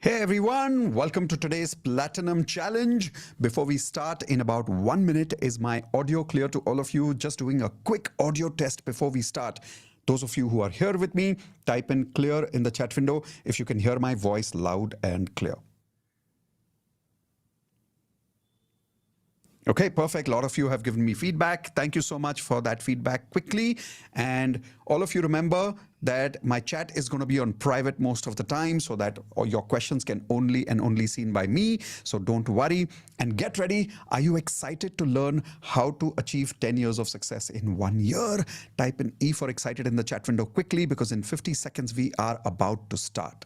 Hey everyone, welcome to today's Platinum Challenge. Before we start, in about 1 minute, is my audio clear to all of you? Just doing a quick audio test before we start. Those of you who are here with me, type in clear in the chat window if you can hear my voice loud and clear. Okay, perfect. A lot of you have given me feedback. Thank you so much for that feedback quickly. And all of you remember that my chat is going to be on private most of the time so that all your questions can only seen by me. So don't worry and get ready. Are you excited to learn how to achieve 10 years of success in 1 year? Type in E for excited in the chat window quickly because in 50 seconds we are about to start.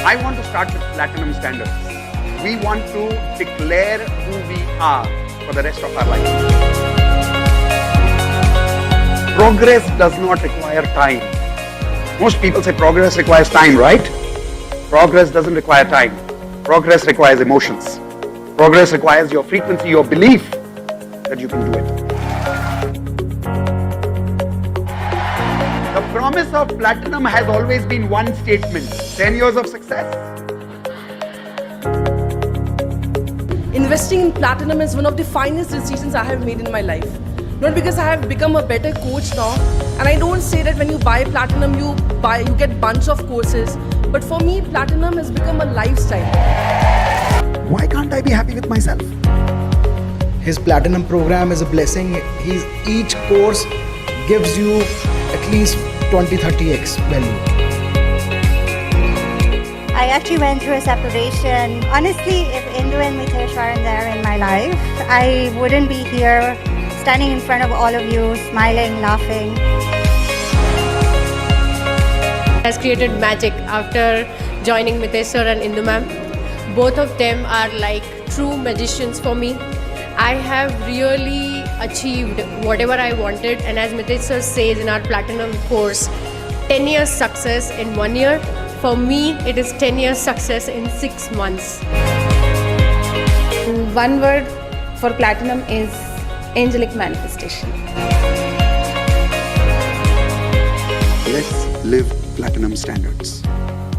I want to start with platinum standards. We want to declare who we are for the rest of our life. Progress does not require time. Most people say progress requires time, right? Progress doesn't require time. Progress requires emotions. Progress requires your frequency, your belief that you can do it. The promise of platinum has always been one statement: 10 years of success. Investing in platinum is one of the finest decisions I have made in my life. Not because I have become a better coach now, and I don't say that when you buy platinum you get bunch of courses, but for me platinum has become a lifestyle. Why can't I be happy with myself? His platinum program is a blessing. Each course gives you at least 20-30x value. I actually went through a separation. Honestly, if Indu and Mitesh weren't there in my life, I wouldn't be here standing in front of all of you, smiling, laughing. Has created magic after joining Mitesh sir and Indu ma'am. Both of them are like true magicians for me. I have really achieved whatever I wanted, and as Mitesh sir says in our platinum course, 10 years success in 1 year. For me, it is 10 years success in 6 months. One word for platinum is angelic manifestation. Let's live platinum standards.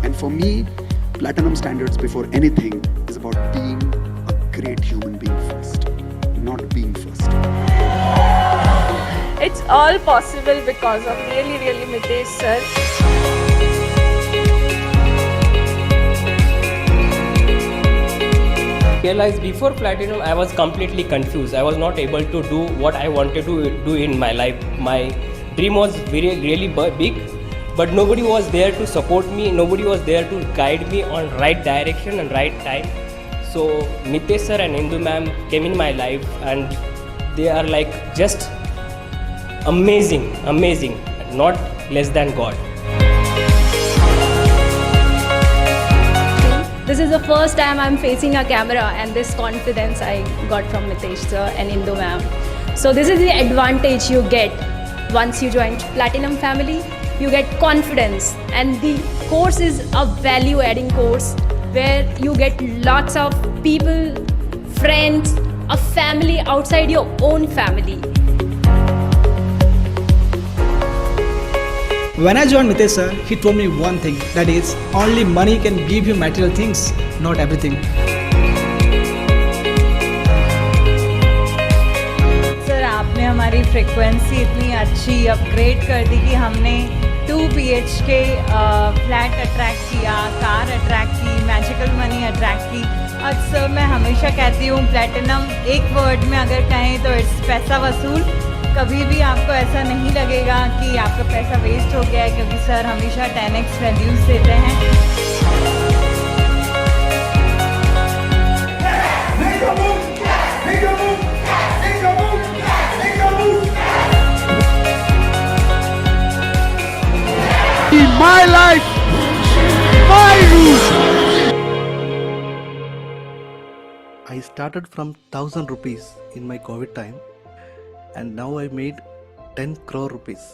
And for me, platinum standards before anything is about being a great human being first, not being first. It's all possible because of really Mitesh sir. Realized before platinum I was completely confused. I was not able to do what I wanted to do in my life. My dream was really big, but nobody was there to support me. Nobody was there to guide me on right direction and right time. So Mitesh sir and Indu ma'am came in my life, and they are like just amazing, not less than God. This is the first time I'm facing a camera, and this confidence I got from Mitesh sir and Indu ma'am. So this is the advantage you get once you join Platinum family. You get confidence, and the course is a value adding course where you get lots of people, friends, a family outside your own family. When I joined Mitesh sir, he told me one thing, that is, only money can give you material things, not everything. Sir आपने हमारी frequency इतनी अच्छी upgrade कर दी कि हमने 2 BHK flat attract किया, car attract की, magical money attract की। और सर मैं हमेशा कहती हूँ प्लैटिनम एक वर्ड में अगर कहें तो इट्स पैसा वसूल। कभी भी आपको ऐसा नहीं लगेगा कि आपका पैसा वेस्ट हो गया है, क्योंकि सर हमेशा 10x वैल्यूज देते हैं। My life, my rules. I started from 1000 rupees in my COVID time, and now I made 10 crore rupees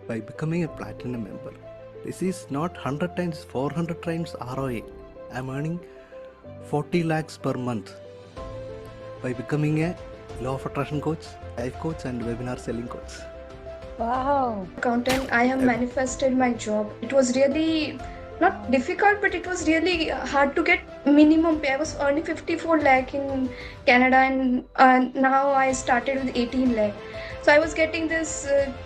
by becoming a platinum member. This is not 100 times, 400 times ROI. I'm earning 40 lakhs per month by becoming a law of attraction coach, life coach, and webinar selling coach. Wow. Accountant, I have manifested my job. It was really not difficult, but it was really hard to get minimum pay. I was earning 54 lakh in Canada, and now I started with 18 lakh. So I was getting this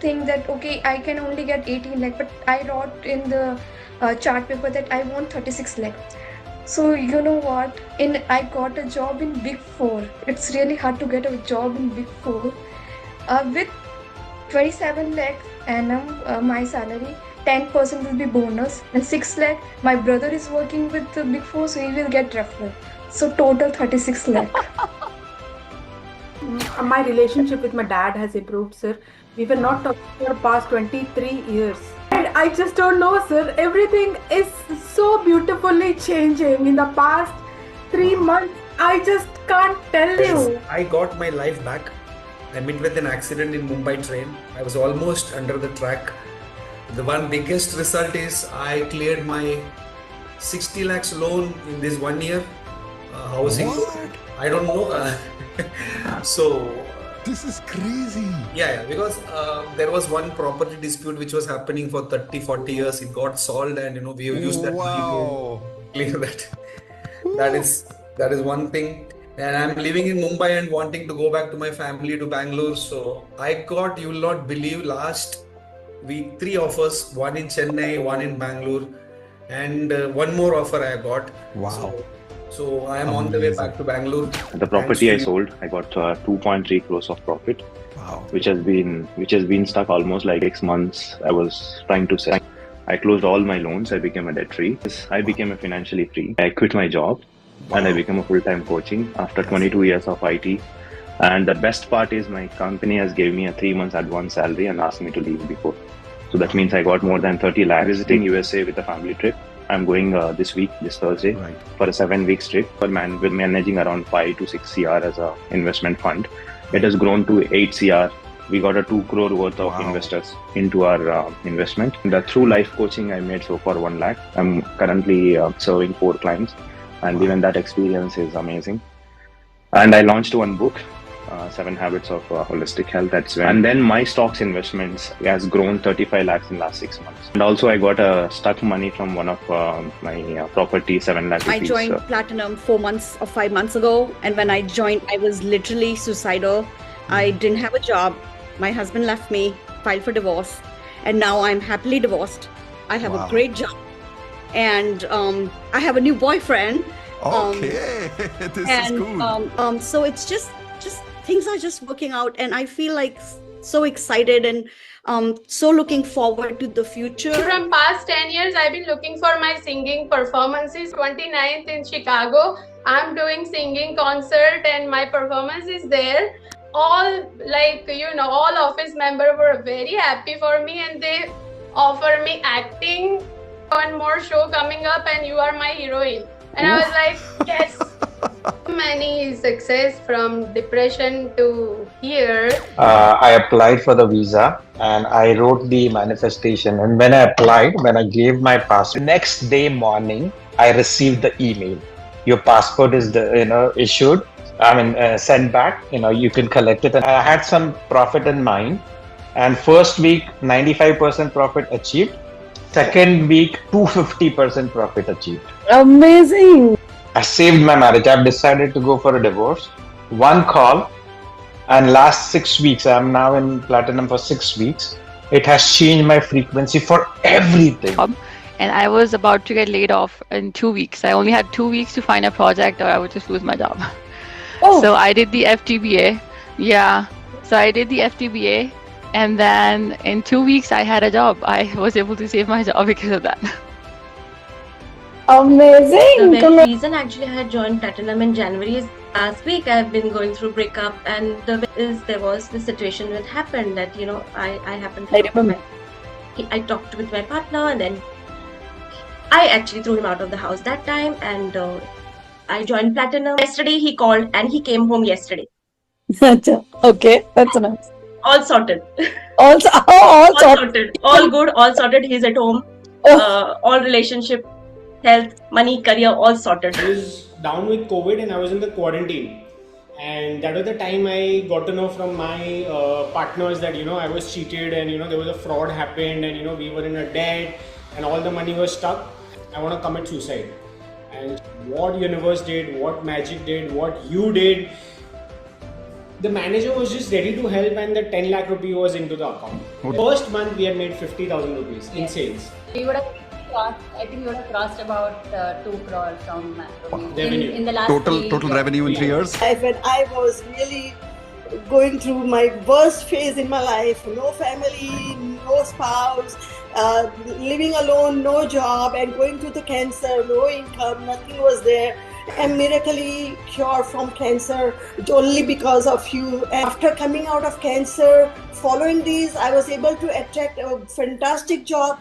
thing that okay, I can only get 18 lakh, but I wrote in the chart paper that I want 36 lakh. So you know what? I got a job in Big Four. It's really hard to get a job in Big Four. With 27 lakh annum my salary, 10% will be bonus, and 6 lakh my brother is working with the Big Four, so he will get referral. So total 36 lakh. My relationship with my dad has improved, sir. We were not talking for past 23 years. And I just don't know, sir. Everything is so beautifully changing in the past 3 months. I just can't tell you. I got my life back. I met with an accident in Mumbai train. I was almost under the track. The one biggest result is I cleared my 60 lakhs loan in this 1 year. Housing. What? I don't know. So This is crazy. yeah, because there was one property dispute which was happening for 30-40 years. It got solved, and we used that money Wow. to clear that. That is one thing. And I'm living in Mumbai and wanting to go back to my family to Bangalore. So I got, you will not believe, last week 3 offers, one in Chennai, one in Bangalore, and one more offer I got. Wow. So I am on the way back to Bangalore. The property I sold, I got 2.3 crores of profit, Wow. which has been stuck almost like 6 months. I was trying to sell. I closed all my loans. I became a debt free. I became a financially free. I quit my job. And I became a full-time coaching after 22 years of IT. And the best part is my company has gave me a 3 months advance salary and asked me to leave before. So that means I got more than 30 lakhs visiting USA with a family trip. I'm going this week, this Thursday, Right. for a 7-week trip. With managing around 5 to 6 CR as a investment fund. It has grown to 8 CR. We got a 2 crore worth of investors into our investment. The through life coaching I made so far 1 lakh. I'm currently serving 4 clients. And even that experience is amazing. And I launched one book, 7 Habits of Holistic Health. And then my stocks investments has grown 35 lakhs in last 6 months. And also I got a stuck money from one of my property, 7 lakh rupees. I joined Platinum 4 months or 5 months ago. And when I joined, I was literally suicidal. I didn't have a job. My husband left me, filed for divorce. And now I'm happily divorced. I have a great job. And I have a new boyfriend. Okay, this is cool. So it's just things are just working out, and I feel like so excited and so looking forward to the future. From past 10 years, I've been looking for my singing performances. 29th in Chicago, I'm doing singing concert, and my performance is there. All all office members were very happy for me, and they offer me acting. One more show coming up, and you are my heroine. And I was like, yes. Many success from depression to here. I applied for the visa and I wrote the manifestation. And when I applied, when I gave my passport, next day morning, I received the email. Your passport is issued. Sent back. You can collect it. And I had some profit in mind. And first week, 95% profit achieved. Second week, 250% profit achieved. Amazing. I saved my marriage. I've decided to go for a divorce. One call, and last 6 weeks, I'm now in platinum for 6 weeks. It has changed my frequency for everything. And I was about to get laid off in 2 weeks. I only had 2 weeks to find a project or I would just lose my job. So I did the FTBA. Yeah. So I did the FTBA. And then in 2 weeks, I had a job. I was able to save my job because of that. Amazing. The very reason actually I had joined Platinum in January is last week I've been going through breakup, and there was this situation that happened that I happened to. I remember. I talked with my partner, and then I actually threw him out of the house that time, and I joined Platinum. Yesterday he called and he came home yesterday. Okay, that's nice. All sorted. All sorted. All good, all sorted. He's at home. All relationship, health, money, career, all sorted. I was down with COVID and I was in the quarantine. And that was the time I got to know from my partners that, I was cheated and, there was a fraud happened and, we were in a debt and all the money was stuck. I want to commit suicide. And what universe did, what magic did, what you did, the manager was just ready to help and the 10 lakh rupee was into the account. First month we had made 50,000 rupees in sales. We would have crossed, I think we would have crossed about 2 crore from revenue. In the last Total revenue in 3 years? When I was really going through my worst phase in my life, no family, no spouse, living alone, no job, and going through the cancer, no income, nothing was there. I'm miraculously cured from cancer only because of you. After coming out of cancer, following these, I was able to attract a fantastic job.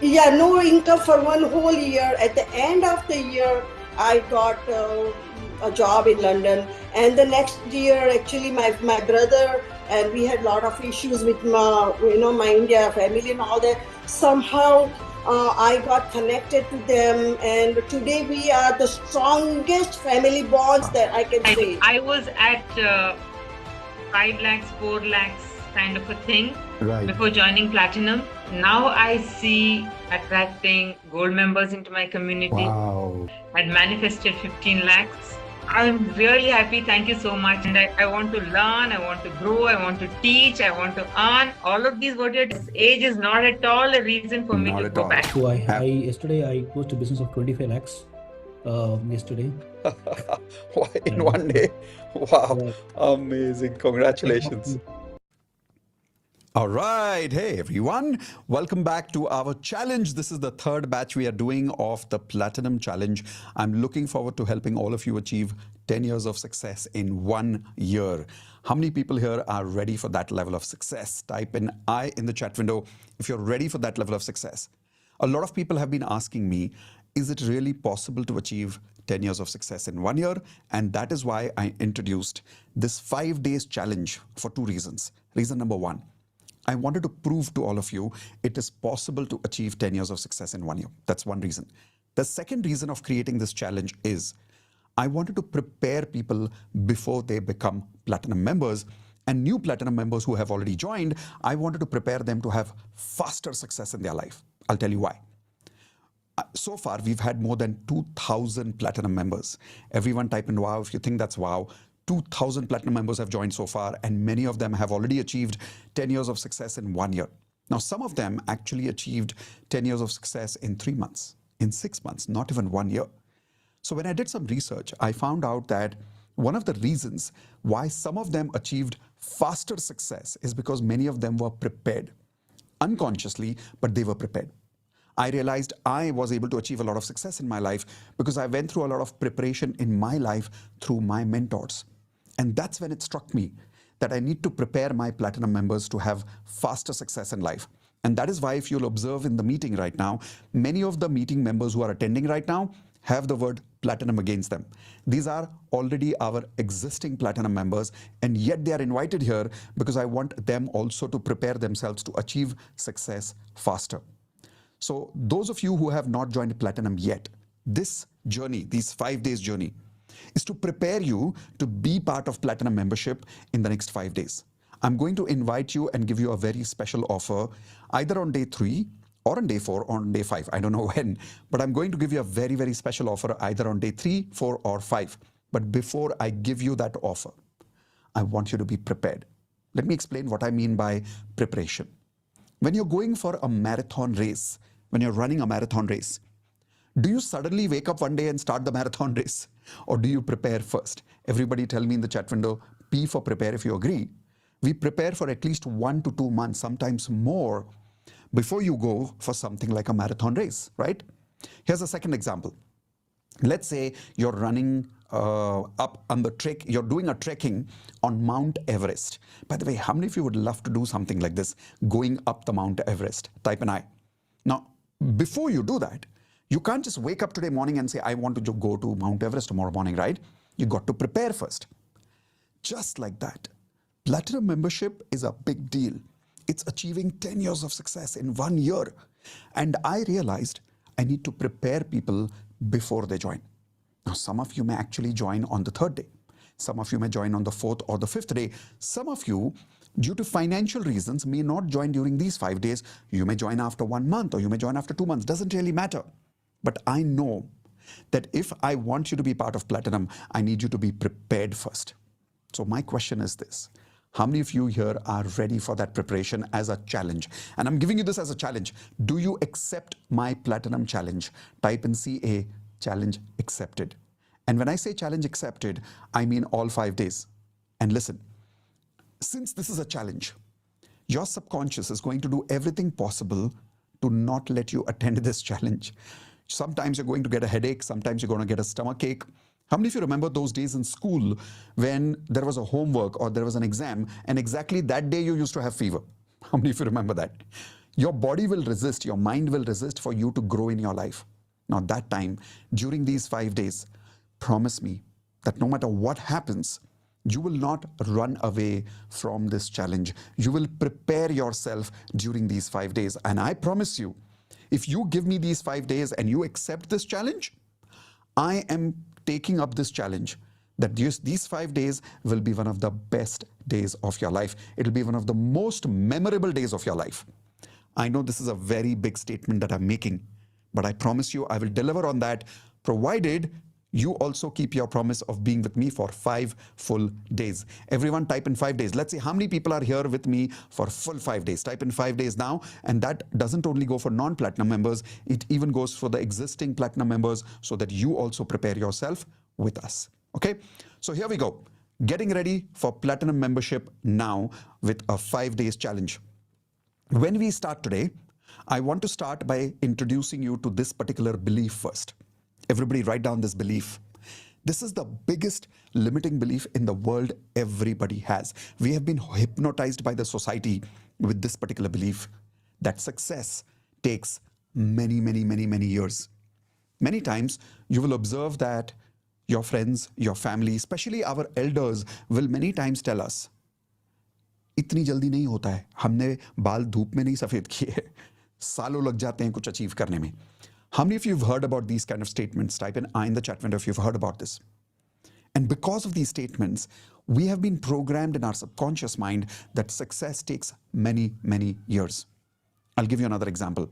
Yeah, no income for 1 whole year. At the end of the year, I got a job in London. And the next year, actually, my brother, and we had a lot of issues with my India family and all that. Somehow, I got connected to them, and today we are the strongest family bonds that I can say. I was at 5 lakhs, 4 lakhs kind of a thing before joining Platinum. Now I see attracting gold members into my community. Wow. I'd manifested 15 lakhs. I'm really happy. Thank you so much. And I want to learn, I want to grow, I want to teach, I want to earn. All of these what age is not at all a reason for me to go back. So yesterday I closed a business of 25 lakhs yesterday. In one day? Wow. Amazing. Congratulations. All right. Hey, everyone. Welcome back to our challenge. This is the third batch we are doing of the Platinum Challenge. I'm looking forward to helping all of you achieve 10 years of success in 1 year. How many people here are ready for that level of success? Type in I in the chat window if you're ready for that level of success. A lot of people have been asking me, is it really possible to achieve 10 years of success in 1 year? And that is why I introduced this 5 days challenge for 2 reasons. Reason number 1, I wanted to prove to all of you it is possible to achieve 10 years of success in 1 year. That's one reason. The second reason of creating this challenge is I wanted to prepare people before they become Platinum members, and new Platinum members who have already joined, I wanted to prepare them to have faster success in their life. I'll tell you why. So far, we've had more than 2,000 Platinum members. Everyone type in wow if you think that's wow. 2,000 Platinum members have joined so far, and many of them have already achieved 10 years of success in 1 year. Now, some of them actually achieved 10 years of success in 3 months, in 6 months, not even 1 year. So when I did some research, I found out that one of the reasons why some of them achieved faster success is because many of them were prepared. Unconsciously, but they were prepared. I realized I was able to achieve a lot of success in my life because I went through a lot of preparation in my life through my mentors. And that's when it struck me that I need to prepare my Platinum members to have faster success in life. And that is why, if you'll observe in the meeting right now, many of the meeting members who are attending right now have the word Platinum against them. These are already our existing Platinum members, and yet they are invited here because I want them also to prepare themselves to achieve success faster. So those of you who have not joined Platinum yet, this journey, these 5 days journey, is to prepare you to be part of Platinum membership in the next 5 days. I'm going to invite you and give you a very special offer either on day 3 or on day 4 or on day 5. I don't know when, but I'm going to give you a very, very special offer either on day 3, 4 or 5. But before I give you that offer, I want you to be prepared. Let me explain what I mean by preparation. When you're going for a marathon race, when you're running a marathon race, do you suddenly wake up one day and start the marathon race? Or do you prepare first? Everybody tell me in the chat window, P for prepare if you agree. We prepare for at least 1 to 2 months, sometimes more, before you go for something like a marathon race, right? Here's a second example. Let's say you're running up on the trek, you're doing a trekking on Mount Everest. By the way, how many of you would love to do something like this, going up the Mount Everest? Type an I. Now, before you do that, you can't just wake up today morning and say, I want to go to Mount Everest tomorrow morning, right? You got to prepare first. Just like that, Platinum membership is a big deal. It's achieving 10 years of success in 1 year. And I realized I need to prepare people before they join. Now, some of you may actually join on the 3rd day. Some of you may join on the 4th or the 5th day. Some of you, due to financial reasons, may not join during these 5 days. You may join after 1 month or you may join after 2 months. Doesn't really matter. But I know that if I want you to be part of Platinum, I need you to be prepared first. So my question is this. How many of you here are ready for that preparation as a challenge? And I'm giving you this as a challenge. Do you accept my Platinum challenge? Type in CA, challenge accepted. And when I say challenge accepted, I mean all 5 days. And listen, since this is a challenge, your subconscious is going to do everything possible to not let you attend this challenge. Sometimes you're going to get a headache. Sometimes you're going to get a stomachache. How many of you remember those days in school when there was a homework or there was an exam and exactly that day you used to have fever? How many of you remember that? Your body will resist, your mind will resist for you to grow in your life. Now that time, during these 5 days, promise me that no matter what happens, you will not run away from this challenge. You will prepare yourself during these 5 days. And I promise you, if you give me these 5 days and you accept this challenge, I am taking up this challenge that these 5 days will be one of the best days of your life. It'll be one of the most memorable days of your life. I know this is a very big statement that I'm making, but I promise you I will deliver on that, provided you also keep your promise of being with me for 5 full days. Everyone type in 5 days. Let's see how many people are here with me for full 5 days. Type in 5 days now. And that doesn't only go for non-platinum members. It even goes for the existing platinum members so that you also prepare yourself with us. Okay. So here we go. Getting ready for platinum membership now with a 5 days challenge. When we start today, I want to start by introducing you to this particular belief first. Everybody write down this belief. This is the biggest limiting belief in the world everybody has. We have been hypnotized by the society with this particular belief that success takes many, many, many, many years. Many times you will observe that your friends, your family, especially our elders will many times tell us, इतनी जल्दी नहीं होता है, हमने बाल धूप में नहीं सफेद किए, सालों लग जाते हैं कुछ अचीव करने में. How many of you have heard about these kind of statements? Type an I in the chat window if you've heard about this. And because of these statements, we have been programmed in our subconscious mind that success takes many, many years. I'll give you another example.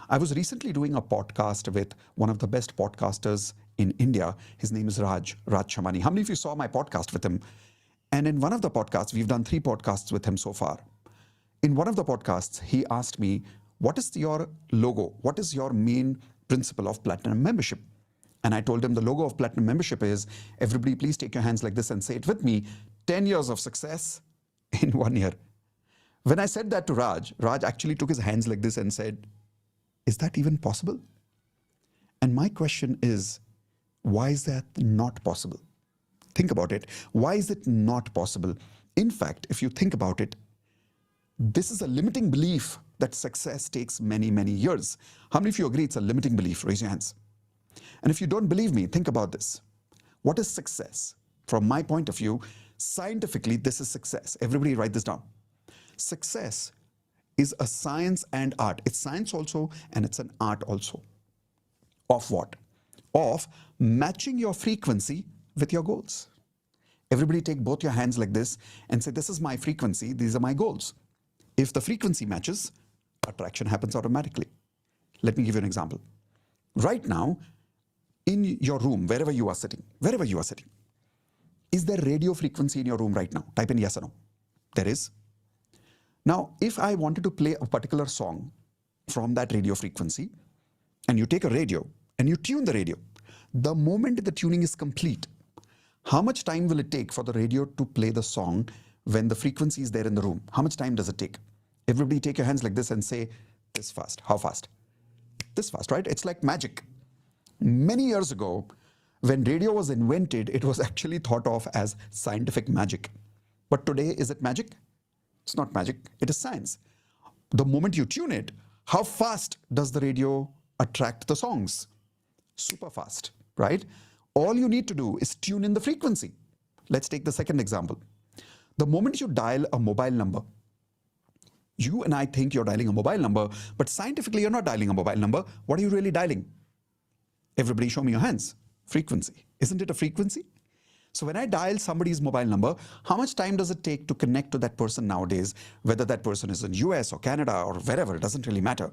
I was recently doing a podcast with one of the best podcasters in India. His name is Raj Shamani. How many of you saw my podcast with him? And in one of the podcasts, we've done 3 podcasts with him so far. In one of the podcasts, he asked me, what is your logo? What is your main principle of platinum membership? And I told him the logo of platinum membership is, everybody please take your hands like this and say it with me, 10 years of success in 1 year. When I said that to Raj actually took his hands like this and said, is that even possible? And my question is, why is that not possible? Think about it. Why is it not possible? In fact, if you think about it, this is a limiting belief that success takes many, many years. How many of you agree it's a limiting belief? Raise your hands. And if you don't believe me, think about this. What is success? From my point of view, scientifically, this is success. Everybody write this down. Success is a science and art. It's science also, and it's an art also. Of what? Of matching your frequency with your goals. Everybody take both your hands like this and say, this is my frequency, these are my goals. If the frequency matches, attraction happens automatically. Let me give you an example. Right now, in your room, wherever you are sitting, is there radio frequency in your room right now? Type in yes or no. There is. Now, if I wanted to play a particular song from that radio frequency, and you take a radio and you tune the radio, the moment the tuning is complete, how much time will it take for the radio to play the song when the frequency is there in the room? How much time does it take? Everybody take your hands like this and say, this fast. How fast? This fast, right? It's like magic. Many years ago, when radio was invented, it was actually thought of as scientific magic. But today, is it magic? It's not magic, it is science. The moment you tune it, how fast does the radio attract the songs? Super fast, right? All you need to do is tune in the frequency. Let's take the second example. The moment you dial a mobile number, you and I think you're dialing a mobile number, but scientifically you're not dialing a mobile number. What are you really dialing? Everybody show me your hands. Frequency. Isn't it a frequency? So when I dial somebody's mobile number, how much time does it take to connect to that person nowadays, whether that person is in US or Canada or wherever, it doesn't really matter.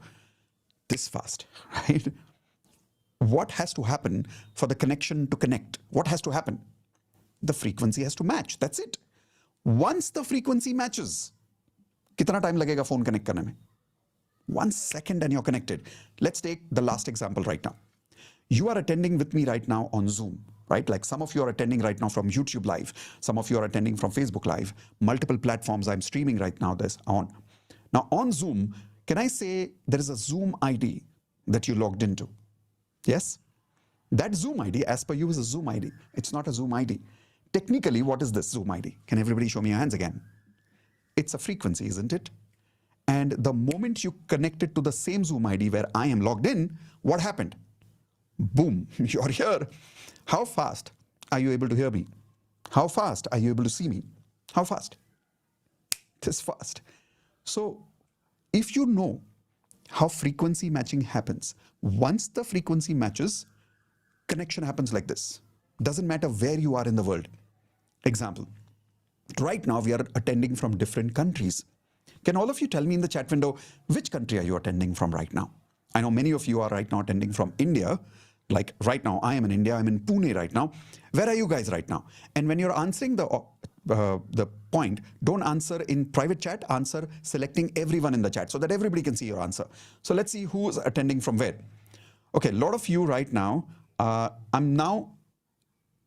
This fast, right? What has to happen for the connection to connect? What has to happen? The frequency has to match. That's it. Once the frequency matches, kitna time lagega phone connect karne mein? 1 second and you're connected. Let's take the last example right now. You are attending with me right now on Zoom, right? Like some of you are attending right now from YouTube Live. Some of you are attending from Facebook Live. Multiple platforms I'm streaming right now this on. Now on Zoom, can I say there is a Zoom ID that you logged into? Yes? That Zoom ID, as per you, is a Zoom ID. It's not a Zoom ID. Technically, what is this Zoom ID? Can everybody show me your hands again? It's a frequency, isn't it? And the moment you connect it to the same Zoom ID where I am logged in, what happened? Boom, you're here. How fast are you able to hear me? How fast are you able to see me? How fast? This fast. So if you know how frequency matching happens, once the frequency matches, connection happens like this. Doesn't matter where you are in the world. Example, right now we are attending from different countries. Can all of you tell me in the chat window, which country are you attending from right now? I know many of you are right now attending from India. Like right now, I am in India, I'm in Pune right now. Where are you guys right now? And when you're answering the point, don't answer in private chat, answer selecting everyone in the chat so that everybody can see your answer. So let's see who's attending from where. Okay, a lot of you right now, I'm now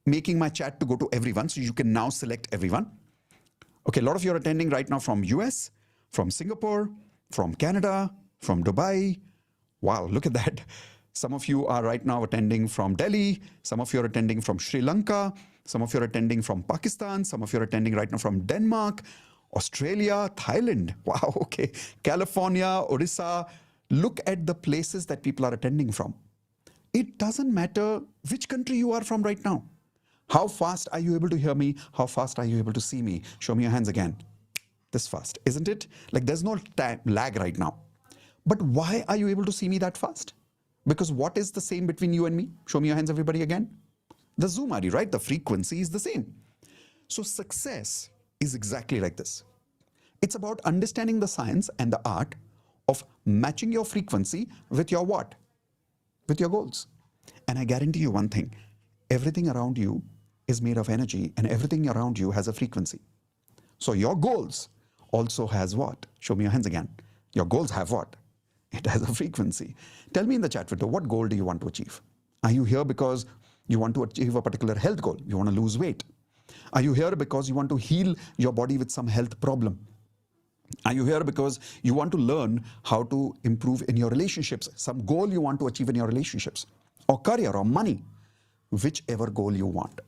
making my chat to go to everyone, so you can now select everyone. Okay, a lot of you are attending right now from US, from Singapore, from Canada, from Dubai. Wow, look at that. Some of you are right now attending from Delhi. Some of you are attending from Sri Lanka. Some of you are attending from Pakistan. Some of you are attending right now from Denmark, Australia, Thailand. Wow, okay. California, Orissa. Look at the places that people are attending from. It doesn't matter which country you are from right now. How fast are you able to hear me? How fast are you able to see me? Show me your hands again. This fast, isn't it? Like there's no time lag right now. But why are you able to see me that fast? Because what is the same between you and me? Show me your hands, everybody, again. The Zoom ID, right? The frequency is the same. So success is exactly like this. It's about understanding the science and the art of matching your frequency with your what? With your goals. And I guarantee you one thing. Everything around you is made of energy and everything around you has a frequency. So your goals also has what? Show me your hands again. Your goals have what? It has a frequency. Tell me in the chat window, what goal do you want to achieve? Are you here because you want to achieve a particular health goal? You want to lose weight? Are you here because you want to heal your body with some health problem? Are you here because you want to learn how to improve in your relationships? Some goal you want to achieve in your relationships, or career, or money, whichever goal you want.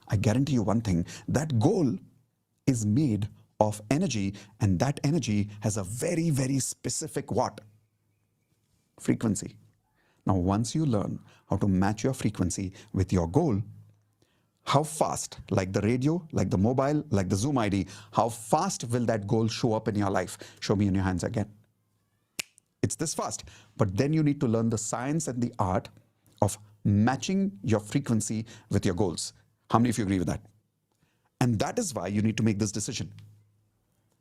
I guarantee you one thing, that goal is made of energy, and that energy has a very, very specific what? Frequency. Now, once you learn how to match your frequency with your goal, how fast, like the radio, like the mobile, like the Zoom ID, how fast will that goal show up in your life? Show me in your hands again. It's this fast. But then you need to learn the science and the art of matching your frequency with your goals. How many of you agree with that? And that is why you need to make this decision.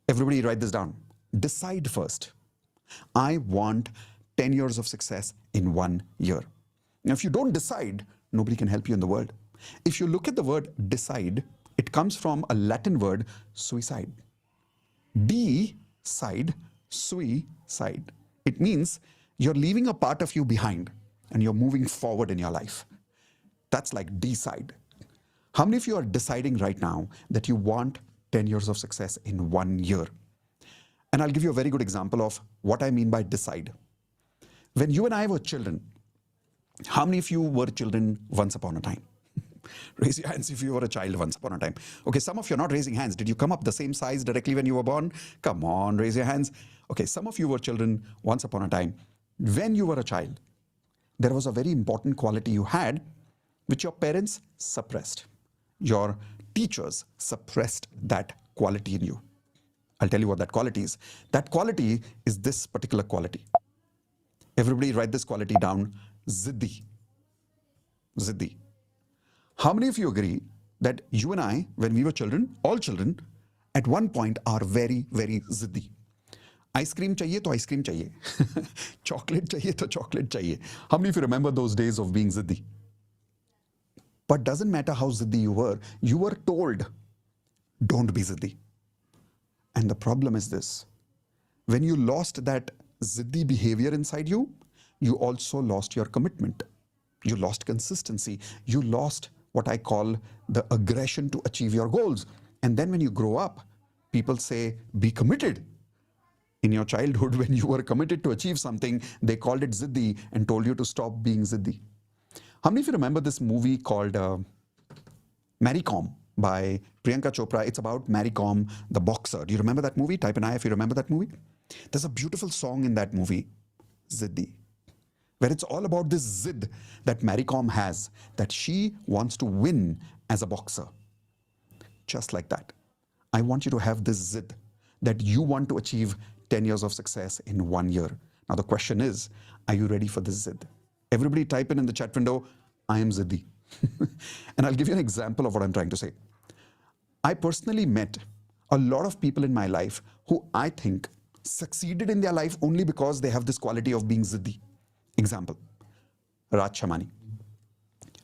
Everybody write this down. Decide first. I want 10 years of success in 1 year. Now, if you don't decide, nobody can help you in the world. If you look at the word decide, it comes from a Latin word, suicide. Decide, suicide. It means you're leaving a part of you behind and you're moving forward in your life. That's like decide. How many of you are deciding right now that you want 10 years of success in 1 year? And I'll give you a very good example of what I mean by decide. When you and I were children, how many of you were children once upon a time? Raise your hands if you were a child once upon a time. Okay, some of you are not raising hands. Did you come up the same size directly when you were born? Come on, raise your hands. Okay, some of you were children once upon a time. When you were a child, there was a very important quality you had, which your parents suppressed. Your teachers suppressed that quality in you. I'll tell you what that quality is. That quality is this particular quality. Everybody write this quality down. Ziddi. Ziddi. How many of you agree that you and I, when we were children, all children, at one point are very, very ziddi? Ice cream chahiye to ice cream chahiye. Chocolate chahiye to chocolate chahiye. How many of you remember those days of being ziddi? But doesn't matter how ziddi you were told, don't be ziddi. And the problem is this. When you lost that ziddi behavior inside you, you also lost your commitment. You lost consistency. You lost what I call the aggression to achieve your goals. And then when you grow up, people say, be committed. In your childhood, when you were committed to achieve something, they called it ziddi and told you to stop being ziddi. How many of you remember this movie called Mary Kom by Priyanka Chopra? It's about Mary Kom, the boxer. Do you remember that movie? Type an I if you remember that movie. There's a beautiful song in that movie, Ziddi, where it's all about this zid that Mary Kom has, that she wants to win as a boxer. Just like that. I want you to have this zid that you want to achieve 10 years of success in 1 year. Now the question is, are you ready for this zid? Everybody type in the chat window, I am Ziddi. And I'll give you an example of what I'm trying to say. I personally met a lot of people in my life who I think succeeded in their life only because they have this quality of being Ziddi. Example, Raj Shamani.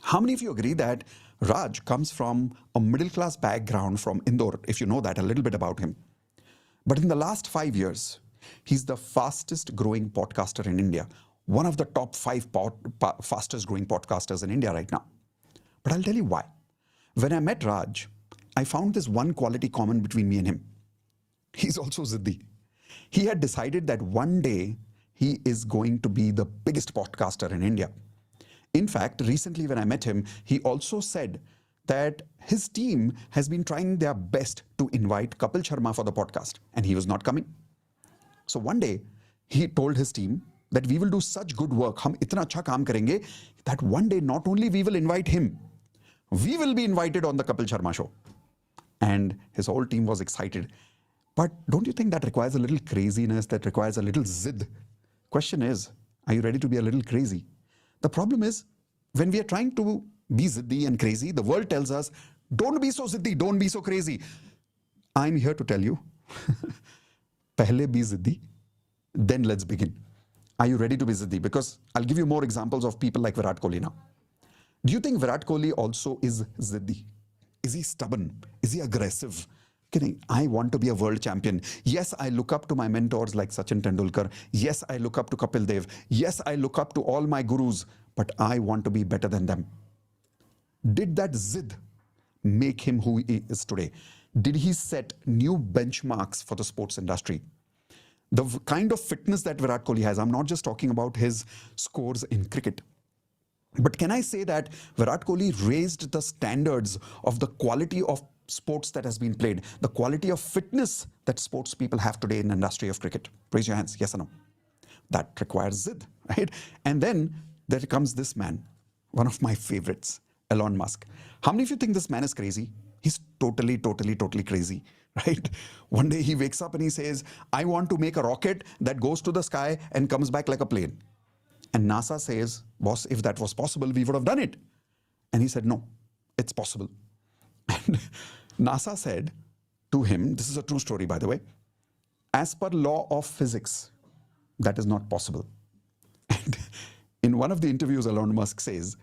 How many of you agree that Raj comes from a middle class background from Indore, if you know that, a little bit about him. But in the last 5 years, he's the fastest growing podcaster in India. One of the top 5 fastest growing podcasters in India right now. But I'll tell you why. When I met Raj, I found this one quality common between me and him. He's also Ziddi. He had decided that one day he is going to be the biggest podcaster in India. In fact, recently when I met him, he also said that his team has been trying their best to invite Kapil Sharma for the podcast, and he was not coming. So one day, he told his team that we will do such good work, hum itna acha kaam karenge, that one day not only we will invite him, we will be invited on the Kapil Sharma show. And his whole team was excited. But don't you think that requires a little craziness, that requires a little zid? Question is, are you ready to be a little crazy? The problem is, when we are trying to be ziddi and crazy, the world tells us, don't be so ziddi, don't be so crazy. I'm here to tell you, pehle be ziddi, then let's begin. Are you ready to be ziddi? Because I'll give you more examples of people like Virat Kohli now. Do you think Virat Kohli also is ziddi? Is he stubborn? Is he aggressive? Kidding. I want to be a world champion. Yes, I look up to my mentors like Sachin Tendulkar. Yes, I look up to Kapil Dev. Yes, I look up to all my gurus, but I want to be better than them. Did that zid make him who he is today? Did he set new benchmarks for the sports industry? The kind of fitness that Virat Kohli has, I'm not just talking about his scores in cricket. But can I say that Virat Kohli raised the standards of the quality of sports that has been played, the quality of fitness that sports people have today in the industry of cricket? Raise your hands, yes or no? That requires zid, right? And then there comes this man, one of my favorites, Elon Musk. How many of you think this man is crazy? He's totally crazy, right? One day he wakes up and he says, I want to make a rocket that goes to the sky and comes back like a plane. And NASA says, boss, if that was possible, we would have done it. And he said, no, it's possible. And NASA said to him, this is a true story by the way, as per law of physics, that is not possible. And in one of the interviews, Elon Musk says,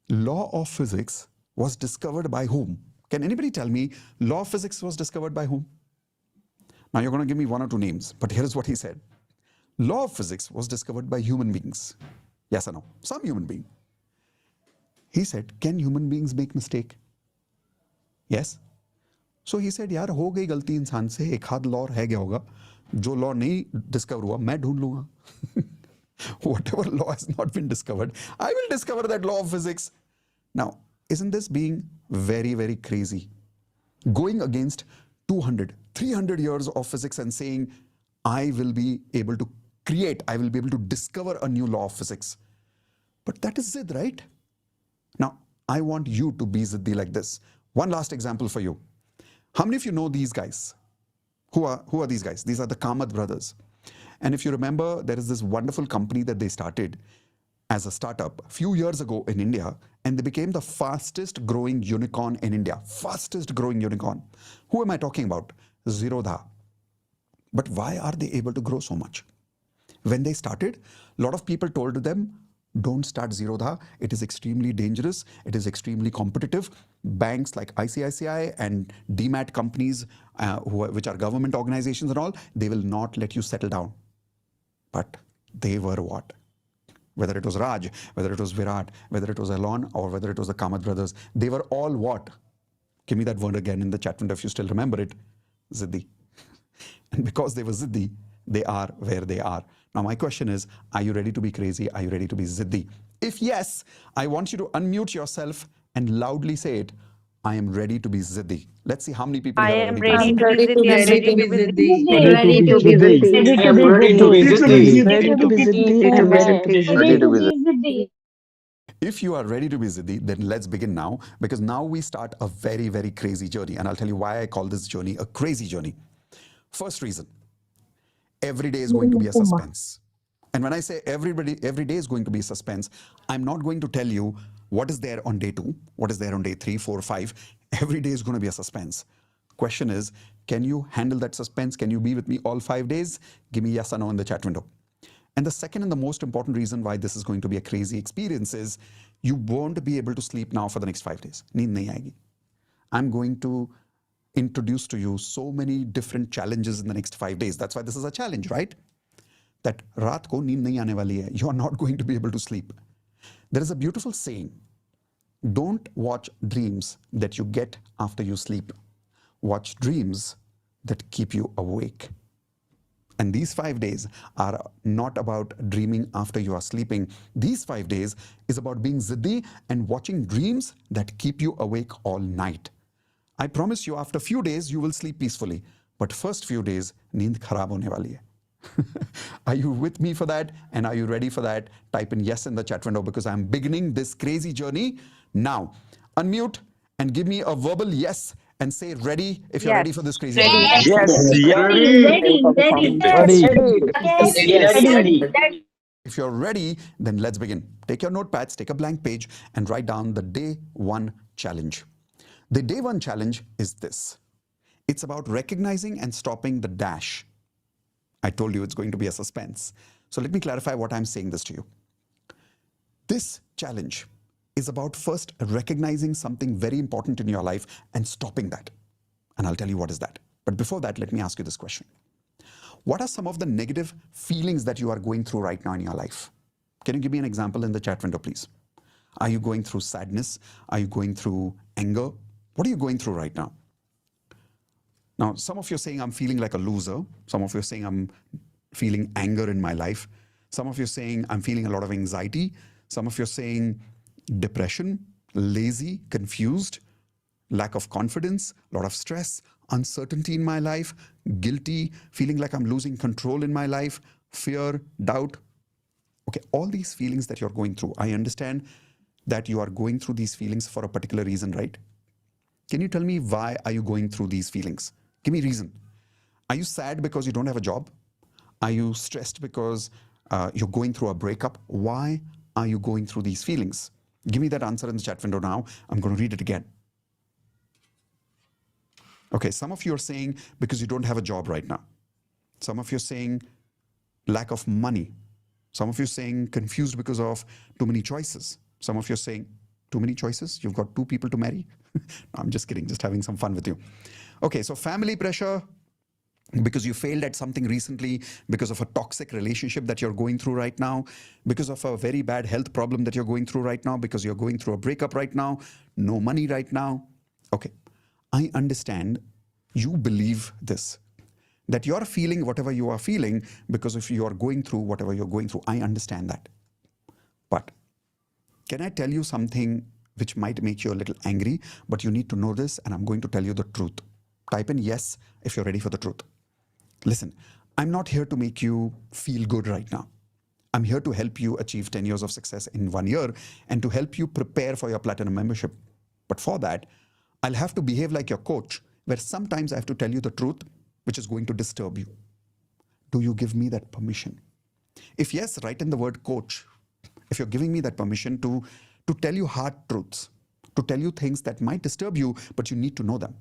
law of physics was discovered by whom? Can anybody tell me law of physics was discovered by whom? Now you're going to give me one or two names, but here's what he said. Law of physics was discovered by human beings. Yes or no? Some human being. He said, can human beings make mistake? Yes. So he said, यार हो गई गलती इंसान से, एक हाथ law है क्या होगा, जो लॉ नहीं डिस्कवर हुआ मैं ढूंढ लूंगा. Whatever law has not been discovered, I will discover that law of physics. Now, isn't this being very, very crazy? Going against 200, 300 years of physics and saying, I will be able to create, I will be able to discover a new law of physics. But that is Zid, right? Now, I want you to be Ziddi like this. One last example for you. How many of you know these guys? Who are these guys? These are the Kamath brothers. And if you remember, there is this wonderful company that they started as a startup a few years ago in India, and they became the fastest growing unicorn in India. Fastest growing unicorn. Who am I talking about? Zerodha. But why are they able to grow so much? When they started, a lot of people told them, don't start Zerodha. It is extremely dangerous. It is extremely competitive. Banks like ICICI and DMAT companies, which are government organizations and all, they will not let you settle down. But they were what? Whether it was Raj, whether it was Virat, whether it was Elon, or whether it was the Kamath brothers, they were all what? Give me that word again in the chat window if you still remember it. Ziddi. And because they were Ziddi, they are where they are. Now my question is, are you ready to be crazy? Are you ready to be Ziddi? If yes, I want you to unmute yourself and loudly say it. I am ready to be Ziddi. Let's see how many people I here are am ready ready to to be be Ziddi. Ziddi. Ready to be Ziddi. Ready I to am be ready to be Ziddi. Ziddi. Ready to be Ziddi. I am ready to be Ready to be Ziddi. If you are ready to be Ziddi, then let's begin now, because now we start a very, very crazy journey. And I'll tell you why I call this journey a crazy journey. First reason, every day is going to be a suspense. And when I say every day is going to be a suspense, I'm not going to tell you what is there on day 2, what is there on day 3, 4, 5. Every day is going to be a suspense. Question is, can you handle that suspense? Can you be with me all 5 days? Give me yes or no in the chat window. And the second and the most important reason why this is going to be a crazy experience is you won't be able to sleep now for the next 5 days. Neend nahi aayegi. I'm going to introduce to you so many different challenges in the next 5 days. That's why this is a challenge, right? That raat ko neend nahi aane wali hai. You're not going to be able to sleep. There is a beautiful saying. Don't watch dreams that you get after you sleep. Watch dreams that keep you awake. And these 5 days are not about dreaming after you are sleeping. These 5 days is about being Ziddi and watching dreams that keep you awake all night. I promise you, after a few days, you will sleep peacefully. But first few days, neend kharab hone wali hai. Are you with me for that? And are you ready for that? Type in yes in the chat window, because I'm beginning this crazy journey now. Unmute and give me a verbal yes and say ready if you're ready for this crazy journey. If you're ready, then let's begin. Take your notepads, take a blank page, and write down the day 1 challenge. The day 1 challenge is this. It's about recognizing and stopping the dash. I told you it's going to be a suspense. So let me clarify what I'm saying this to you. This challenge is about first recognizing something very important in your life and stopping that. And I'll tell you what is that. But before that, let me ask you this question. What are some of the negative feelings that you are going through right now in your life? Can you give me an example in the chat window, please? Are you going through sadness? Are you going through anger? What are you going through right now? Now, some of you are saying I'm feeling like a loser. Some of you are saying I'm feeling anger in my life. Some of you are saying I'm feeling a lot of anxiety. Some of you are saying depression, lazy, confused, lack of confidence, a lot of stress, uncertainty in my life, guilty, feeling like I'm losing control in my life, fear, doubt. Okay, all these feelings that you're going through, I understand that you are going through these feelings for a particular reason, right? Can you tell me why are you going through these feelings? Give me a reason. Are you sad because you don't have a job? Are you stressed because you're going through a breakup? Why are you going through these feelings? Give me that answer in the chat window now. I'm going to read it again. Okay, some of you are saying because you don't have a job right now. Some of you are saying lack of money. Some of you are saying confused because of too many choices. Some of you are saying too many choices. You've got two people to marry. No, I'm just kidding, just having some fun with you. Okay, so family pressure, because you failed at something recently, because of a toxic relationship that you're going through right now, because of a very bad health problem that you're going through right now, because you're going through a breakup right now, no money right now. Okay, I understand you believe this, that you're feeling whatever you are feeling because if you are going through whatever you're going through. I understand that. But can I tell you something which might make you a little angry, but you need to know this, and I'm going to tell you the truth. Type in yes if you're ready for the truth. Listen, I'm not here to make you feel good right now. I'm here to help you achieve 10 years of success in 1 year and to help you prepare for your platinum membership. But for that, I'll have to behave like your coach, where sometimes I have to tell you the truth, which is going to disturb you. Do you give me that permission? If yes, write in the word coach. If you're giving me that permission to tell you hard truths, to tell you things that might disturb you, but you need to know them.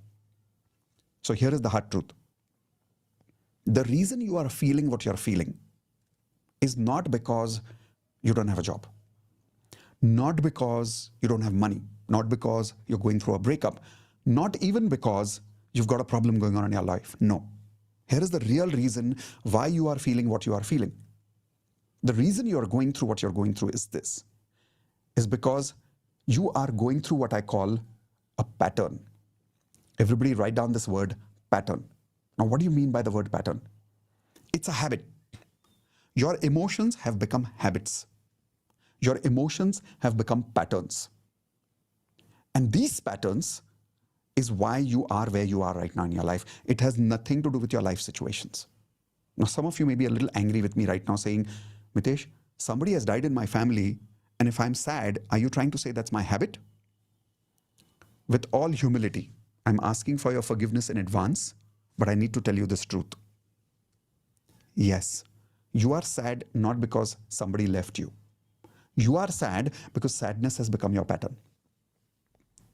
So here is the hard truth. The reason you are feeling what you're feeling is not because you don't have a job, not because you don't have money, not because you're going through a breakup, not even because you've got a problem going on in your life. No. Here is the real reason why you are feeling what you are feeling. The reason you are going through what you're going through is this, is because you are going through what I call a pattern. Everybody write down this word, pattern. Now, what do you mean by the word pattern? It's a habit. Your emotions have become habits. Your emotions have become patterns. And these patterns is why you are where you are right now in your life. It has nothing to do with your life situations. Now, some of you may be a little angry with me right now saying, Mitesh, somebody has died in my family, and if I'm sad, are you trying to say that's my habit? With all humility, I'm asking for your forgiveness in advance, but I need to tell you this truth. Yes, you are sad not because somebody left you. You are sad because sadness has become your pattern.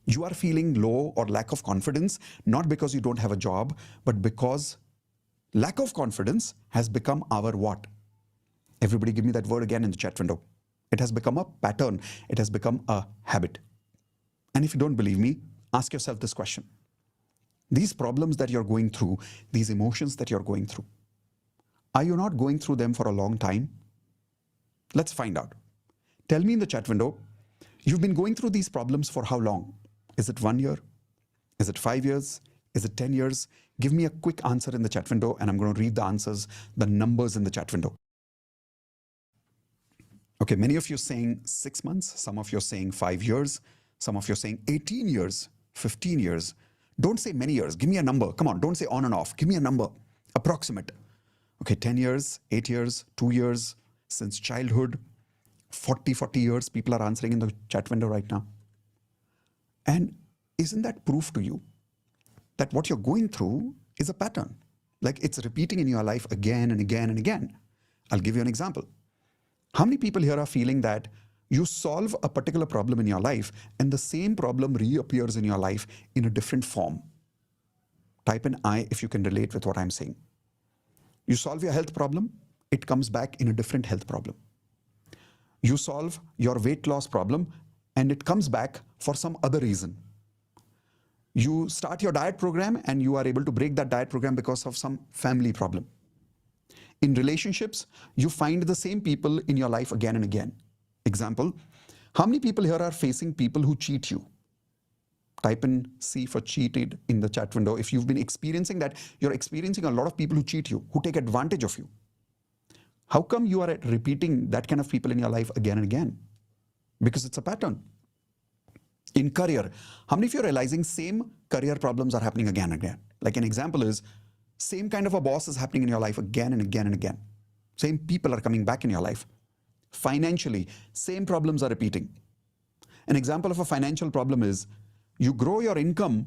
You are feeling low or lack of confidence, not because you don't have a job, but because lack of confidence has become our what? Everybody give me that word again in the chat window. It has become a pattern. It has become a habit. And if you don't believe me, ask yourself this question. These problems that you're going through, these emotions that you're going through, are you not going through them for a long time? Let's find out. Tell me in the chat window, you've been going through these problems for how long? Is it 1 year? Is it 5 years? Is it 10 years? Give me a quick answer in the chat window, and I'm going to read the answers, the numbers in the chat window. Okay, many of you are saying 6 months, some of you are saying 5 years, some of you are saying 18 years, 15 years. Don't say many years, give me a number. Come on, don't say on and off, give me a number, approximate. Okay, 10 years, 8 years, 2 years, since childhood, 40 years, people are answering in the chat window right now. And isn't that proof to you that what you're going through is a pattern? Like it's repeating in your life again and again and again. I'll give you an example. How many people here are feeling that you solve a particular problem in your life and the same problem reappears in your life in a different form? Type in I if you can relate with what I'm saying. You solve your health problem, it comes back in a different health problem. You solve your weight loss problem and it comes back for some other reason. You start your diet program and you are able to break that diet program because of some family problem. In relationships, you find the same people in your life again and again. Example, how many people here are facing people who cheat you? Type in C for cheated in the chat window. If you've been experiencing that, you're experiencing a lot of people who cheat you, who take advantage of you. How come you are repeating that kind of people in your life again and again? Because it's a pattern. In career, how many of you are realizing same career problems are happening again and again? Like an example is, same kind of a boss is happening in your life again and again and again. Same people are coming back in your life. Financially, same problems are repeating. An example of a financial problem is, you grow your income,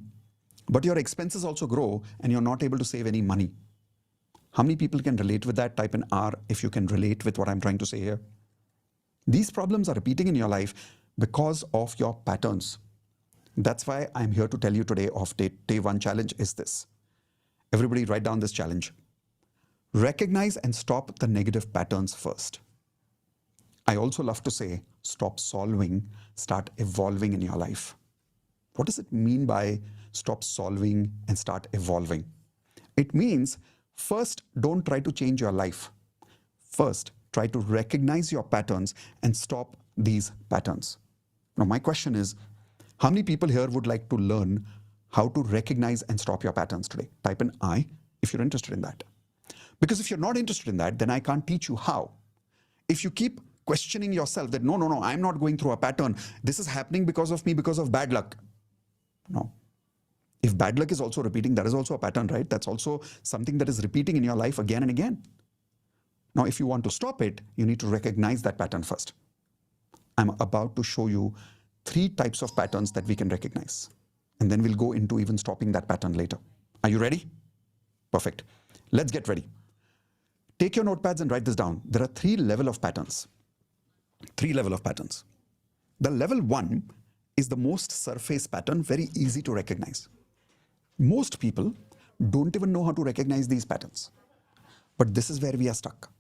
but your expenses also grow and you're not able to save any money. How many people can relate with that? Type in R if you can relate with what I'm trying to say here. These problems are repeating in your life because of your patterns, That's why I'm here to tell you today of day one challenge is this. Everybody write down this challenge. Recognize and stop the negative patterns first. I also love to say, stop solving, start evolving in your life. What does it mean by stop solving and start evolving? It means first, don't try to change your life. First, try to recognize your patterns and stop these patterns. Now, my question is, how many people here would like to learn how to recognize and stop your patterns today? Type in I if you're interested in that. Because if you're not interested in that, then I can't teach you how. If you keep questioning yourself that, no, I'm not going through a pattern. This is happening because of me, because of bad luck. No. If bad luck is also repeating, that is also a pattern, right? That's also something that is repeating in your life again and again. Now, if you want to stop it, you need to recognize that pattern first. I'm about to show you 3 types of patterns that we can recognize. And then we'll go into even stopping that pattern later. Are you ready? Perfect. Let's get ready. Take your notepads and write this down. There are 3 levels of patterns. 3 levels of patterns. The level 1 is the most surface pattern, very easy to recognize. Most people don't even know how to recognize these patterns. But this is where we are stuck.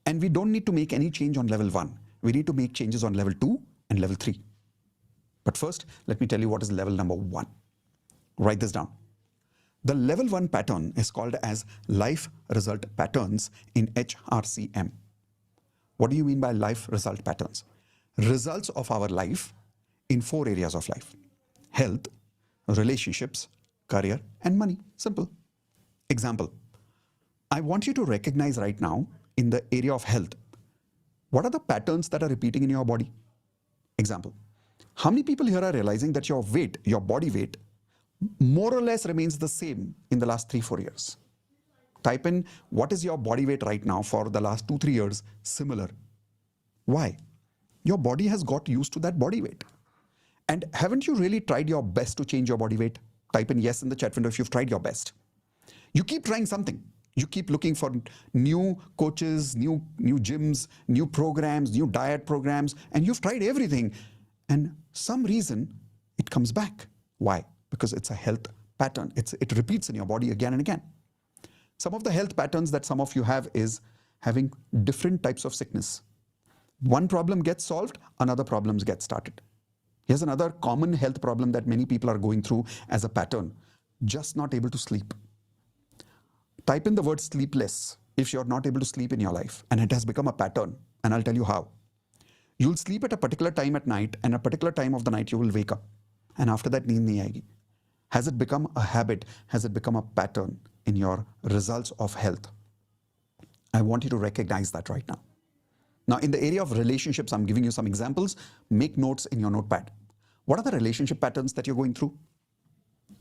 And we don't need to make any change on level 1. We need to make changes on level 2 and level 3. But first, let me tell you what is level number 1. Write this down. The level 1 pattern is called as life result patterns in HRCM. What do you mean by life result patterns? Results of our life in 4 areas of life: health, relationships, career, and money. Simple. Example. I want you to recognize right now in the area of health, what are the patterns that are repeating in your body? Example. How many people here are realizing that your weight, your body weight, more or less remains the same in the last 3-4 years? Type in what is your body weight right now for the last 2-3 years, similar. Why? Your body has got used to that body weight. And haven't you really tried your best to change your body weight? Type in yes in the chat window if you've tried your best. You keep trying something. You keep looking for new coaches, new gyms, new programs, new diet programs, and you've tried everything. And some reason it comes back. Why? Because it's a health pattern. It repeats in your body again and again. Some of the health patterns that some of you have is having different types of sickness. One problem gets solved, another problem gets started. Here's another common health problem that many people are going through as a pattern: just not able to sleep. Type in the word sleepless if you're not able to sleep in your life, and it has become a pattern, and I'll tell you how. You'll sleep at a particular time at night, and a particular time of the night you will wake up, and after that neend nahi aayegi. Has it become a habit? Has it become a pattern in your results of health? I want you to recognize that right now. Now, in the area of relationships, I'm giving you some examples. Make notes in your notepad. What are the relationship patterns that you're going through?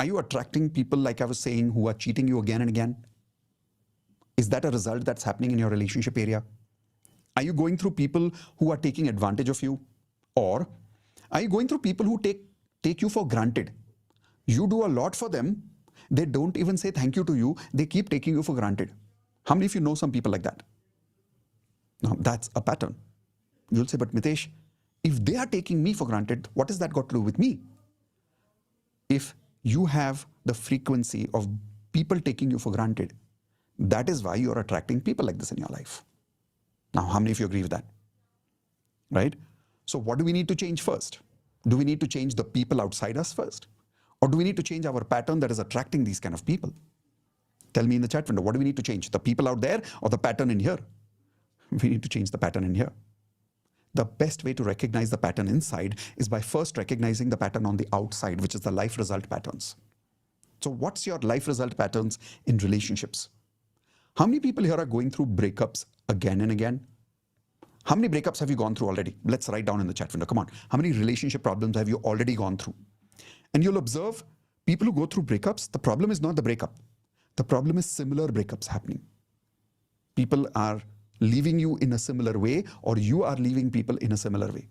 Are you attracting people, like I was saying, who are cheating you again and again? Is that a result that's happening in your relationship area? Are you going through people who are taking advantage of you? Or are you going through people who take you for granted? You do a lot for them. They don't even say thank you to you. They keep taking you for granted. How many of you know some people like that? Now, that's a pattern. You'll say, but Mitesh, if they are taking me for granted, what has that got to do with me? If you have the frequency of people taking you for granted, that is why you're attracting people like this in your life. Now, how many of you agree with that? Right? So what do we need to change first? Do we need to change the people outside us first? Or do we need to change our pattern that is attracting these kind of people? Tell me in the chat window, what do we need to change? The people out there or the pattern in here? We need to change the pattern in here. The best way to recognize the pattern inside is by first recognizing the pattern on the outside, which is the life result patterns. So what's your life result patterns in relationships? How many people here are going through breakups again and again? How many breakups have you gone through already? Let's write down in the chat window. Come on. How many relationship problems have you already gone through? And you'll observe people who go through breakups, the problem is not the breakup. The problem is similar breakups happening. People are leaving you in a similar way, or you are leaving people in a similar way.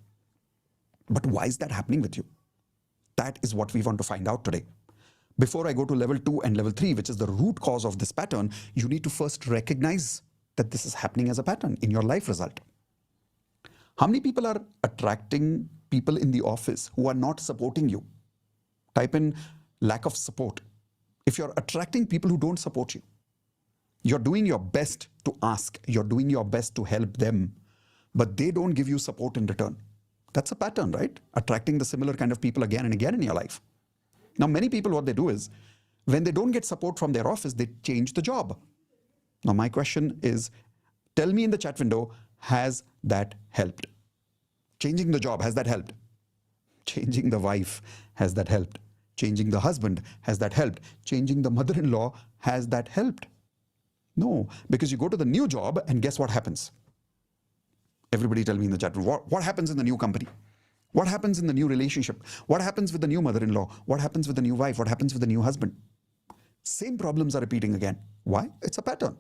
But why is that happening with you? That is what we want to find out today. Before I go to level 2 and level 3, which is the root cause of this pattern, you need to first recognize that this is happening as a pattern in your life result. How many people are attracting people in the office who are not supporting you? Type in lack of support. If you're attracting people who don't support you, you're doing your best to ask, you're doing your best to help them, but they don't give you support in return. That's a pattern, right? Attracting the similar kind of people again and again in your life. Now, many people, what they do is, when they don't get support from their office, they change the job. Now, my question is, tell me in the chat window, has that helped? Changing the job, has that helped? Changing the wife, has that helped? Changing the husband, has that helped? Changing the mother-in-law, has that helped? No, because you go to the new job and guess what happens? Everybody tell me in the chat room, what happens in the new company? What happens in the new relationship? What happens with the new mother-in-law? What happens with the new wife? What happens with the new husband? Same problems are repeating again. Why? It's a pattern.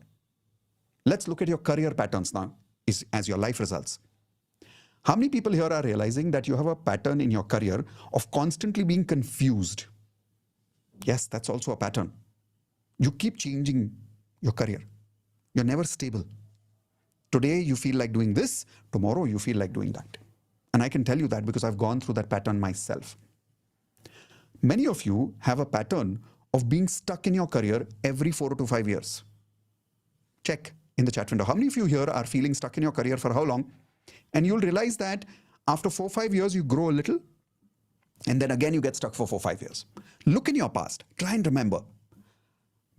Let's look at your career patterns now as your life results. How many people here are realizing that you have a pattern in your career of constantly being confused? Yes, that's also a pattern. You keep changing your career. You're never stable. Today you feel like doing this, tomorrow you feel like doing that. And I can tell you that because I've gone through that pattern myself. Many of you have a pattern of being stuck in your career every 4 to 5 years. Check in the chat window. How many of you here are feeling stuck in your career for how long? And you'll realize that after 4 or 5 years, you grow a little, and then again you get stuck for 4 or 5 years. Look in your past. Try and remember.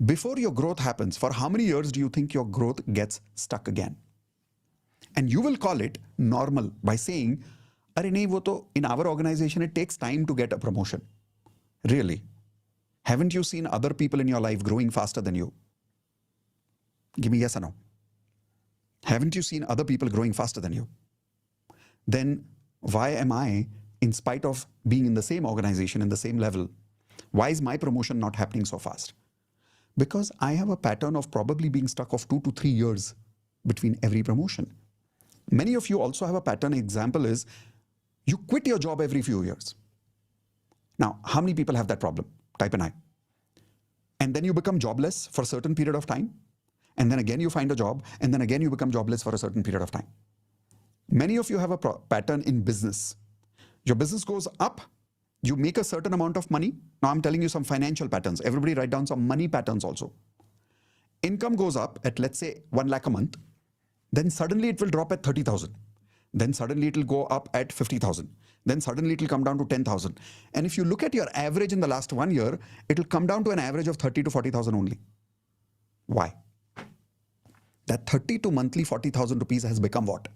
Before your growth happens, for how many years do you think your growth gets stuck again? And you will call it normal by saying, "Arey nahi, wo to in our organization, it takes time to get a promotion." Really? Haven't you seen other people in your life growing faster than you? Give me yes or no. Haven't you seen other people growing faster than you? Then why am I, in spite of being in the same organization, in the same level, why is my promotion not happening so fast? Because I have a pattern of probably being stuck of 2 to 3 years between every promotion. Many of you also have a pattern. Example is, you quit your job every few years. Now, how many people have that problem? Type an I. And then you become jobless for a certain period of time. And then again you find a job, and then again you become jobless for a certain period of time. Many of you have a pattern in business. Your business goes up, you make a certain amount of money. Now I'm telling you some financial patterns. Everybody write down some money patterns also. Income goes up at, let's say, 1 lakh a month. Then suddenly it will drop at 30,000. Then suddenly it will go up at 50,000. Then suddenly it will come down to 10,000. And if you look at your average in the last 1 year, it will come down to an average of 30 to 40,000 only. Why? That 30 to monthly 40,000 rupees has become what?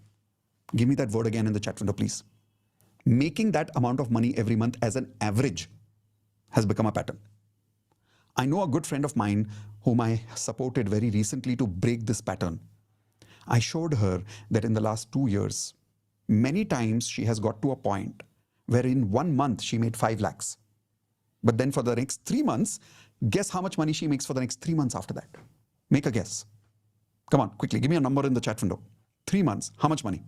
Give me that word again in the chat window, please. Making that amount of money every month as an average has become a pattern. I know a good friend of mine whom I supported very recently to break this pattern. I showed her that in the last 2 years, many times she has got to a point where in 1 month she made 5 lakhs. But then for the next 3 months, guess how much money she makes for the next 3 months after that? Make a guess. Come on, quickly, give me a number in the chat window. 3 months, how much money?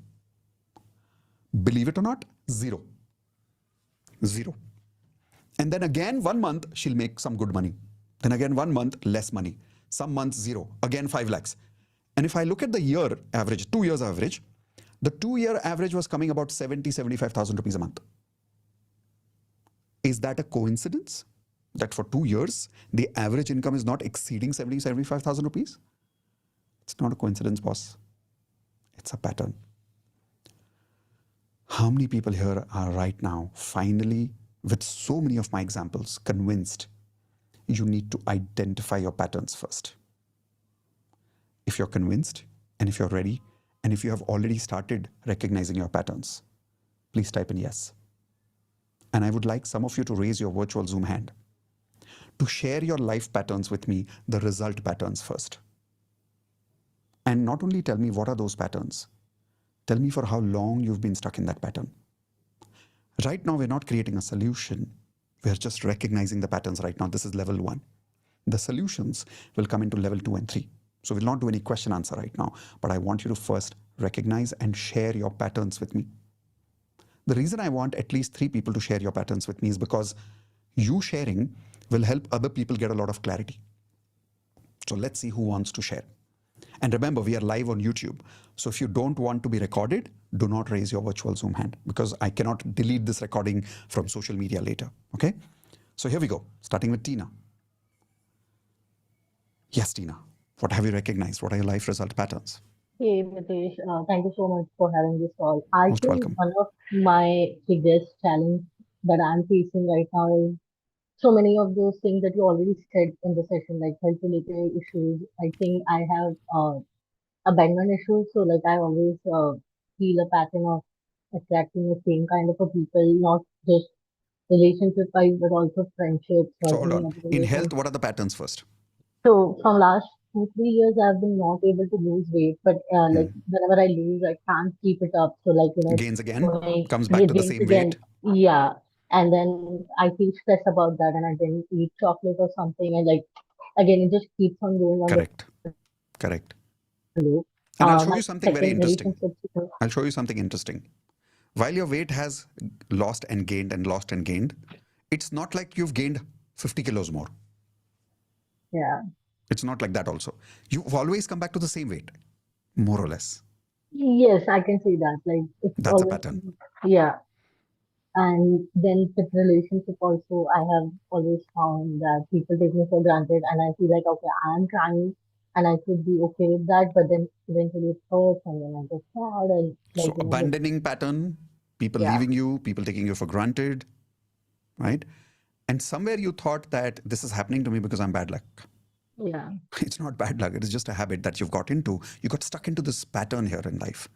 Believe it or not, 0. 0. And then again 1 month, she'll make some good money. Then again 1 month, less money. Some months 0, again 5 lakhs. And if I look at the year average, 2 years average, the 2-year average was coming about 75,000 rupees a month. Is that a coincidence that for 2 years, the average income is not exceeding 75,000 rupees? It's not a coincidence, boss. It's a pattern. How many people here are right now, finally, with so many of my examples, convinced you need to identify your patterns first? If you're convinced, and if you're ready, and if you have already started recognizing your patterns, please type in yes. And I would like some of you to raise your virtual Zoom hand to share your life patterns with me, the result patterns first. And not only tell me what are those patterns, tell me for how long you've been stuck in that pattern. Right now, we're not creating a solution. We're just recognizing the patterns right now. This is level 1. The solutions will come into level 2 and 3. So we'll not do any question answer right now, but I want you to first recognize and share your patterns with me. The reason I want at least 3 people to share your patterns with me is because you sharing will help other people get a lot of clarity. So let's see who wants to share. And remember, we are live on YouTube. So if you don't want to be recorded, do not raise your virtual Zoom hand because I cannot delete this recording from social media later. Okay? So here we go, starting with Tina. Yes, Tina. What have you recognized? What are your life result patterns? Hey, Mitesh, thank you so much for having this call. I Most think welcome. one of my biggest challenge that I'm facing right now is so many of those things that you already said in the session, like health related issues. I think I have abandonment issues. So like I always feel a pattern of attracting the same kind of a people, not just relationship wise, but also friendships or So hold any on. other In health, relationship. what are the patterns first? So from last 2 3 years, I've been not able to lose weight, but like whenever I lose, I can't keep it up. So like it's Gains again, going comes back to the gains same again. weight. Yeah, and then I feel stressed about that, and I then eat chocolate or something, and like again, it just keeps on going on the Correct. Correct. loop. And I'll show My you something very second interesting. relationship. I'll show you something interesting. While your weight has lost and gained and lost and gained, it's not like you've gained 50 kilos more. Yeah. It's not like that also. You've always come back to the same weight, more or less. Yes, I can see that. Like it's That's a always pattern. yeah. And then with relationship also, I have always found that people take me for granted, and I feel like okay, I'm trying, and I should be okay with that, but then eventually it hurts, and then I get sad, and So like abandoning pattern, people yeah, leaving you, people taking you for granted, right? And somewhere you thought that this is happening to me because I'm bad luck. yeah. It's not bad luck. It is just a habit that you've got into. You got stuck into this pattern here in life.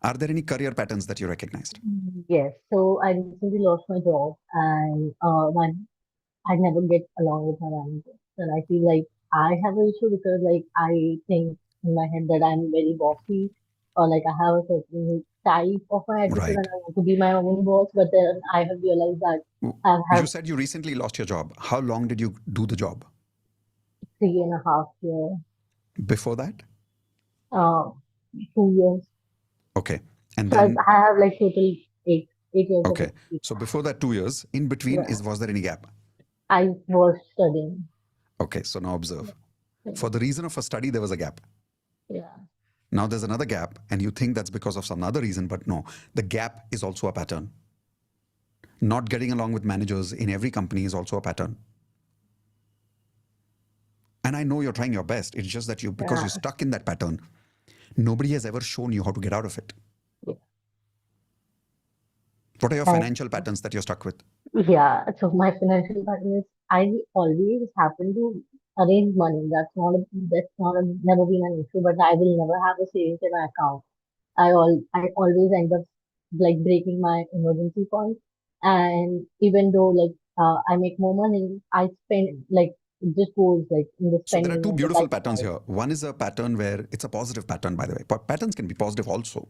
Are there any career patterns that you recognized? Yes. So I recently lost my job, and I never get along with my manager, and I feel like I have an issue because like I think in my head that I'm very bossy, or like I have a certain type of my attitude, Right. and I want to be my own boss. But then I have realized that I You have said you recently lost your job. How long did you do the job? 3.5 years, Before that? uh, 2 years. Okay. And So I, then, I have like total eight years of okay. experience. So before that 2 years, in between, Yeah. was there any gap? I was studying. Okay. So now observe. Yeah. For the reason of a study, there was a gap. Yeah. Now there's another gap, and you think that's because of some other reason, but no. The gap is also a pattern. Not getting along with managers in every company is also a pattern. And I know you're trying your best. It's just that because you're stuck in that pattern, nobody has ever shown you how to get out of it. What are your financial patterns that you're stuck with? Yeah, so my financial pattern is I always happen to arrange money. That's not never been an issue, but I will never have a savings in my account. I always end up like breaking my emergency fund, and even though like I make more money, I spend like it just goes like in the So there are spending two and the beautiful patterns lifestyle. here. One is a pattern where it's a positive pattern, by the way. But patterns can be positive also.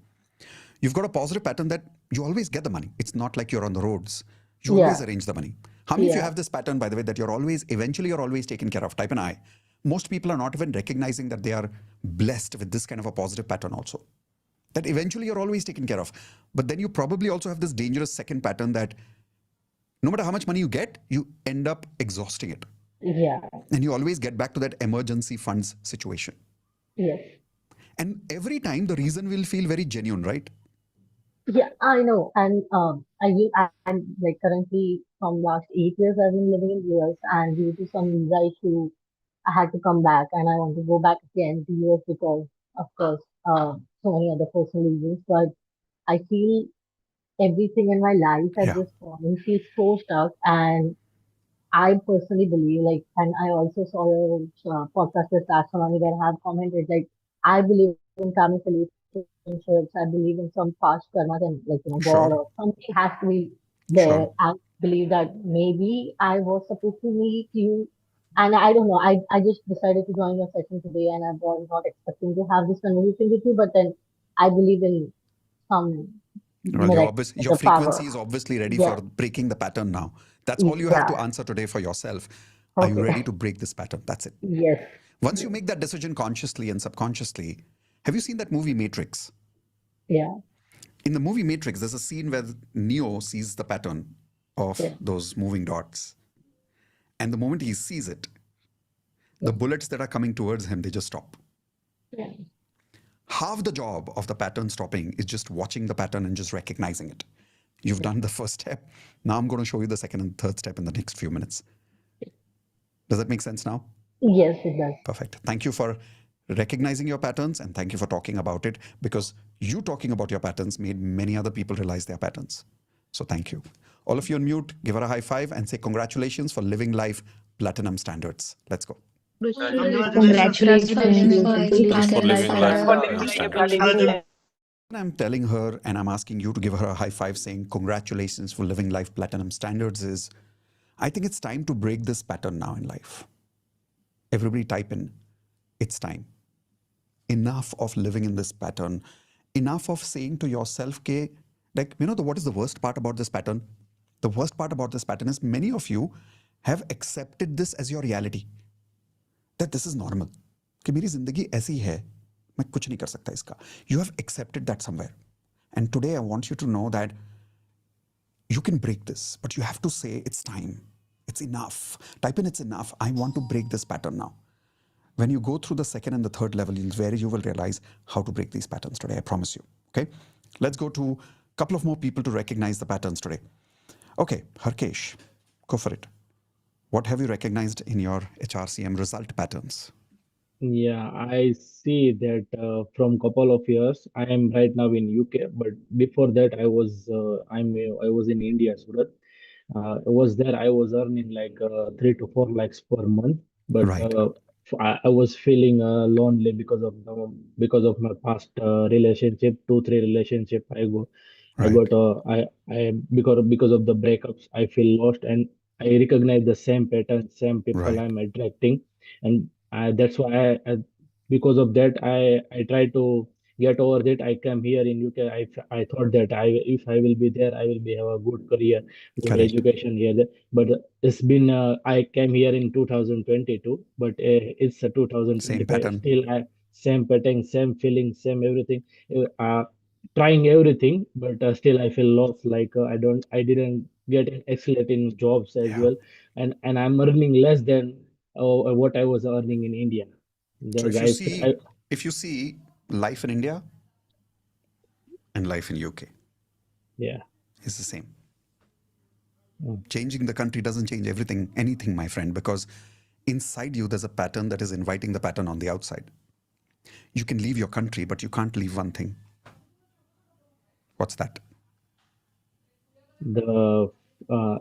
You've got a positive pattern that you always get the money. It's not like you're on the roads. You always Yeah, arrange the money. How many of you yeah, have this pattern, by the way, that eventually you're always taken care of? Type an I. Most people are not even recognizing that they are blessed with this kind of a positive pattern also. That eventually you're always taken care of. But then you probably also have this dangerous second pattern that no matter how much money you get, you end up exhausting it. yeah, And you always get back to that emergency funds situation. yes. And every time the reason will feel very genuine, right? Yeah, I know. And I'm like currently from last 8 years I've been living in US, and due to some visa issue I had to come back, and I want to go back again to US because of course so many other personal reasons. But I feel everything in my life at Yeah. this point feels so stuck, and I personally believe, like, and I also saw your podcast with Taxonomy where I have commented, like, I believe in karmic relationships. I believe in some past karma and, like, God Sure. or something has to be Sure. there. I believe that maybe I was supposed to meet you. And I don't know. I just decided to join your session today, and I was not expecting to have this conversation with you. But then I believe in some Well, your miraculous power. frequency is obviously ready Yeah. for breaking the pattern now. That's all you have to Yeah. answer today for yourself. Are you Okay. ready to break this pattern? That's it. Yes. Once you make that decision consciously and subconsciously, have you seen that movie Matrix? Yeah. In the movie Matrix, there's a scene where Neo sees the pattern of Yeah. those moving dots. And the moment he sees it, the bullets that are coming towards him, they just stop. Yeah. Half the job of the pattern stopping is just watching the pattern and just recognizing it. You've done the first step. Now I'm going to show you the second and third step in the next few minutes. Does that make sense now? Yes, it does. Perfect. Thank you for recognizing your patterns, and thank you for talking about it, because you talking about your patterns made many other people realize their patterns. So thank you. All of you on mute, give her a high five and say congratulations for living life platinum standards. Let's go. Congratulations for living life. I'm telling her and I'm asking you to give her a high five saying congratulations for living life platinum standards is, I think it's time to break this pattern now in life. Everybody type in, it's time. Enough of living in this pattern. Enough of saying to yourself, "Ke, like, what is the worst part about this pattern? The worst part about this pattern is many of you have accepted this as your reality. That this is normal. कि मेरी जिंदगी ऐसी है, मैं कुछ नहीं कर सकता इसका. You have accepted that somewhere. And today I want you to know that you can break this, but you have to say it's time. It's enough. Type in it's enough. I want to break this pattern now. When you go through the second and the third level, where you will realize how to break these patterns today. I promise you. Okay. Let's go to a couple of more people to recognize the patterns today. Okay, Harkesh, go for it. What have you recognized in your HRCM result patterns? Yeah, I see that from couple of years. I am right now in UK, but before that I was in India, Surat. I was there. I was earning like 3 to 4 lakhs per month, but Right. I was feeling lonely because of my past relationship, 2 3 relationship. I Right. got because of the breakups, I feel lost, and I recognize the same pattern, same people Right. I'm attracting, and that's why because of that I try to get over it. I came here in UK. I thought that if I will be there, I will be have a good career, good Correct. education here. But it's been I came here in 2022, but it's a Same 2025. pattern. Still, same pattern, same feeling, same everything. Trying everything, but still I feel lost. Like I didn't get an excellent in jobs as Yeah. well, and I'm earning less than what I was earning in India. So The guy, if you see life in India and life in UK yeah. is the same. Mm. Changing the country doesn't change anything, my friend, because inside you there's a pattern that is inviting the pattern on the outside. You can leave your country, but you can't leave one thing. What's that? the uh,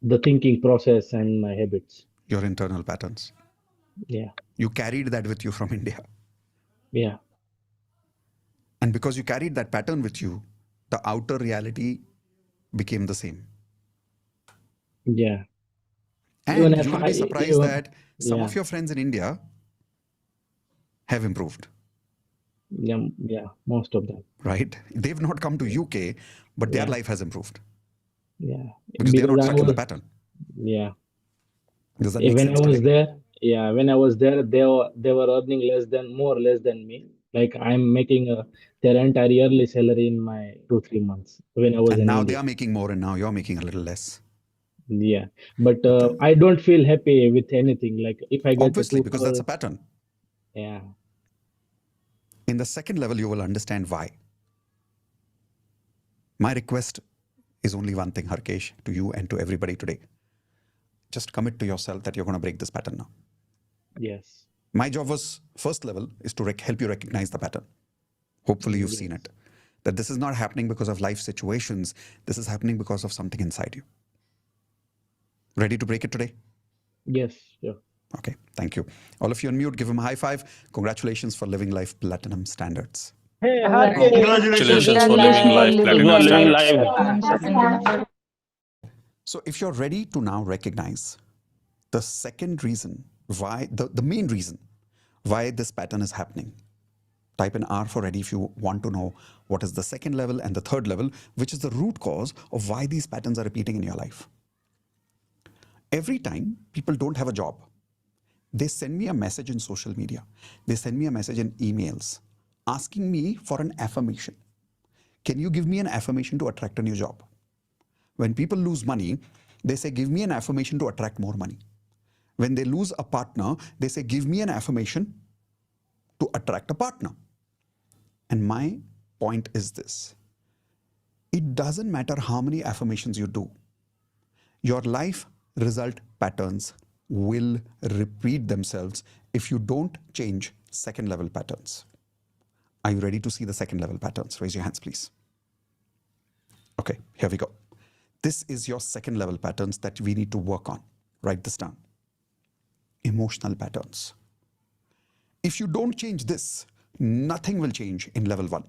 the thinking process and my habits. Your internal patterns. Yeah, You carried that with you from India. yeah, And because you carried that pattern with you, the outer reality became the same. yeah. Even And if you will I be surprised even that some yeah, of your friends in India have improved, yeah, most of them. right? They've not come to UK, but their Yeah, life has improved yeah. because they're Because not I stuck in the was pattern. yeah. Does that make When I sense today? was there, yeah, when I was there, they were earning less than me. Like I'm making their entire yearly salary in my 2 3 months when I was And in now they India. are making more and now you're making a little less. Yeah, but I don't feel happy with anything. Like if I get the Obviously, two because that's a pattern. yeah, In the second level, you will understand why. My request is only one thing, Harkesh, to you and to everybody today. Just commit to yourself that you're going to break this pattern now. yes, My job was first level is to help you recognize the pattern. Hopefully you've seen it. That this is not happening because of life situations. This is happening because of something inside you. Ready to break it today? yes, yeah. Okay, thank you. All of you on mute, give him a high five. Congratulations for living life platinum standards. Hey, Congratulations for living life platinum standards. So if you're ready to now recognize the second reason why, the main reason why this pattern is happening, type in R for ready if you want to know what is the second level and the third level, which is the root cause of why these patterns are repeating in your life. Every time people don't have a job, they send me a message in social media. They send me a message in emails asking me for an affirmation. Can you give me an affirmation to attract a new job? When people lose money, they say, give me an affirmation to attract more money. When they lose a partner, they say, give me an affirmation to attract a partner. And my point is this. It doesn't matter how many affirmations you do. Your life result patterns will repeat themselves if you don't change second level patterns. Are you ready to see the second level patterns? Raise your hands, please. Okay, here we go. This is your second level patterns that we need to work on. Write this down. Emotional patterns. If you don't change this, nothing will change in level 1.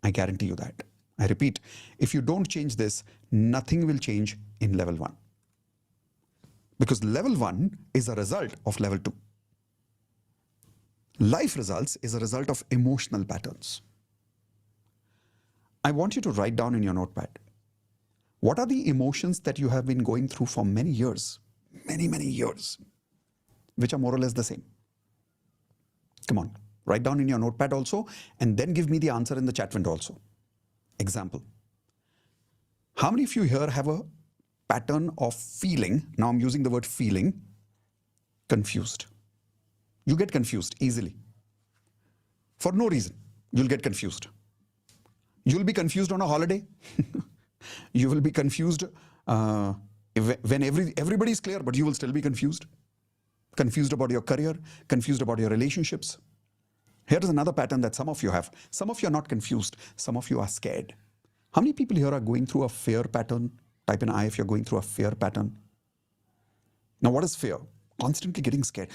I guarantee you that. I repeat, if you don't change this, nothing will change in level 1. Because level 1 is a result of level 2. Life results is a result of emotional patterns. I want you to write down in your notepad, what are the emotions that you have been going through for many years, many years, which are more or less the same? Come on, write down in your notepad also, and then give me the answer in the chat window also. Example. How many of you here have a pattern of feeling, now I'm using the word feeling, confused? You get confused easily. For no reason, you'll get confused. You'll be confused on a holiday. You will be confused when everybody is clear, but you will still be confused. Confused about your career, confused about your relationships. Here is another pattern that some of you have. Some of you are not confused. Some of you are scared. How many people here are going through a fear pattern? Type in I if you're going through a fear pattern. Now, what is fear? Constantly getting scared.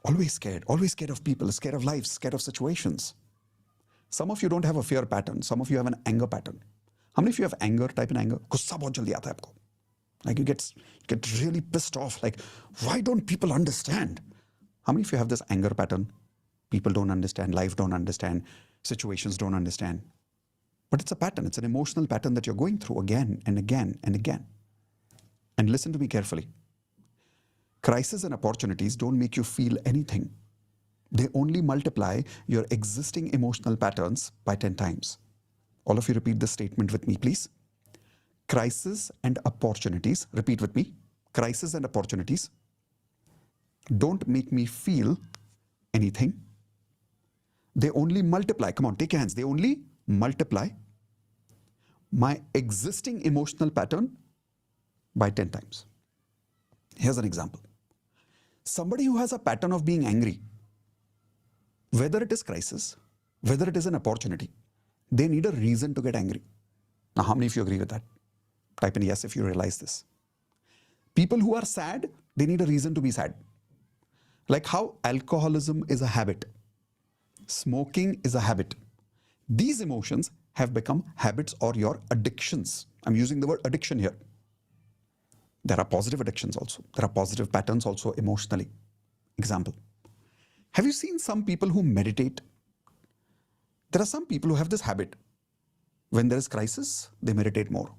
Always scared of people, scared of life, scared of situations. Some of you don't have a fear pattern. Some of you have an anger pattern. How many of you have anger? Type in anger. गुस्सा बहुत जल्दी आता है आपको. Like you get really pissed off. Like, why don't people understand? How many of you have this anger pattern? People don't understand, life don't understand, situations don't understand. But it's a pattern. It's an emotional pattern that you're going through again and again and again. And listen to me carefully. Crises and opportunities don't make you feel anything. They only multiply your existing emotional patterns by 10 times. All of you repeat this statement with me, please. Crises and opportunities, repeat with me. Crises and opportunities don't make me feel anything. They only multiply, come on, take your hands. They only multiply my existing emotional pattern by 10 times. Here's an example. Somebody who has a pattern of being angry, whether it is crisis, whether it is an opportunity, they need a reason to get angry. Now, how many of you agree with that? Type in yes if you realize this. People who are sad, they need a reason to be sad. Like how alcoholism is a habit. Smoking is a habit. These emotions have become habits or your addictions. I'm using the word addiction here. There are positive addictions also. There are positive patterns also emotionally. Example. Have you seen some people who meditate? There are some people who have this habit. When there is crisis, they meditate more.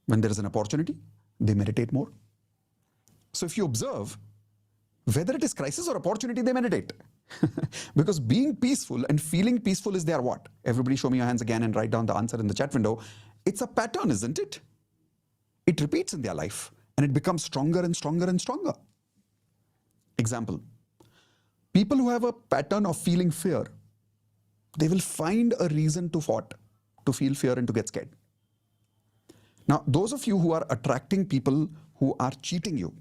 When there is an opportunity, they meditate more. So if you observe, whether it is crisis or opportunity, they meditate. Because being peaceful and feeling peaceful is their what? Everybody show me your hands again and write down the answer in the chat window. It's a pattern, isn't it? It repeats in their life and it becomes stronger and stronger and stronger. Example. People who have a pattern of feeling fear, they will find a reason to feel fear and to get scared. Now, those of you who are attracting people who are cheating you,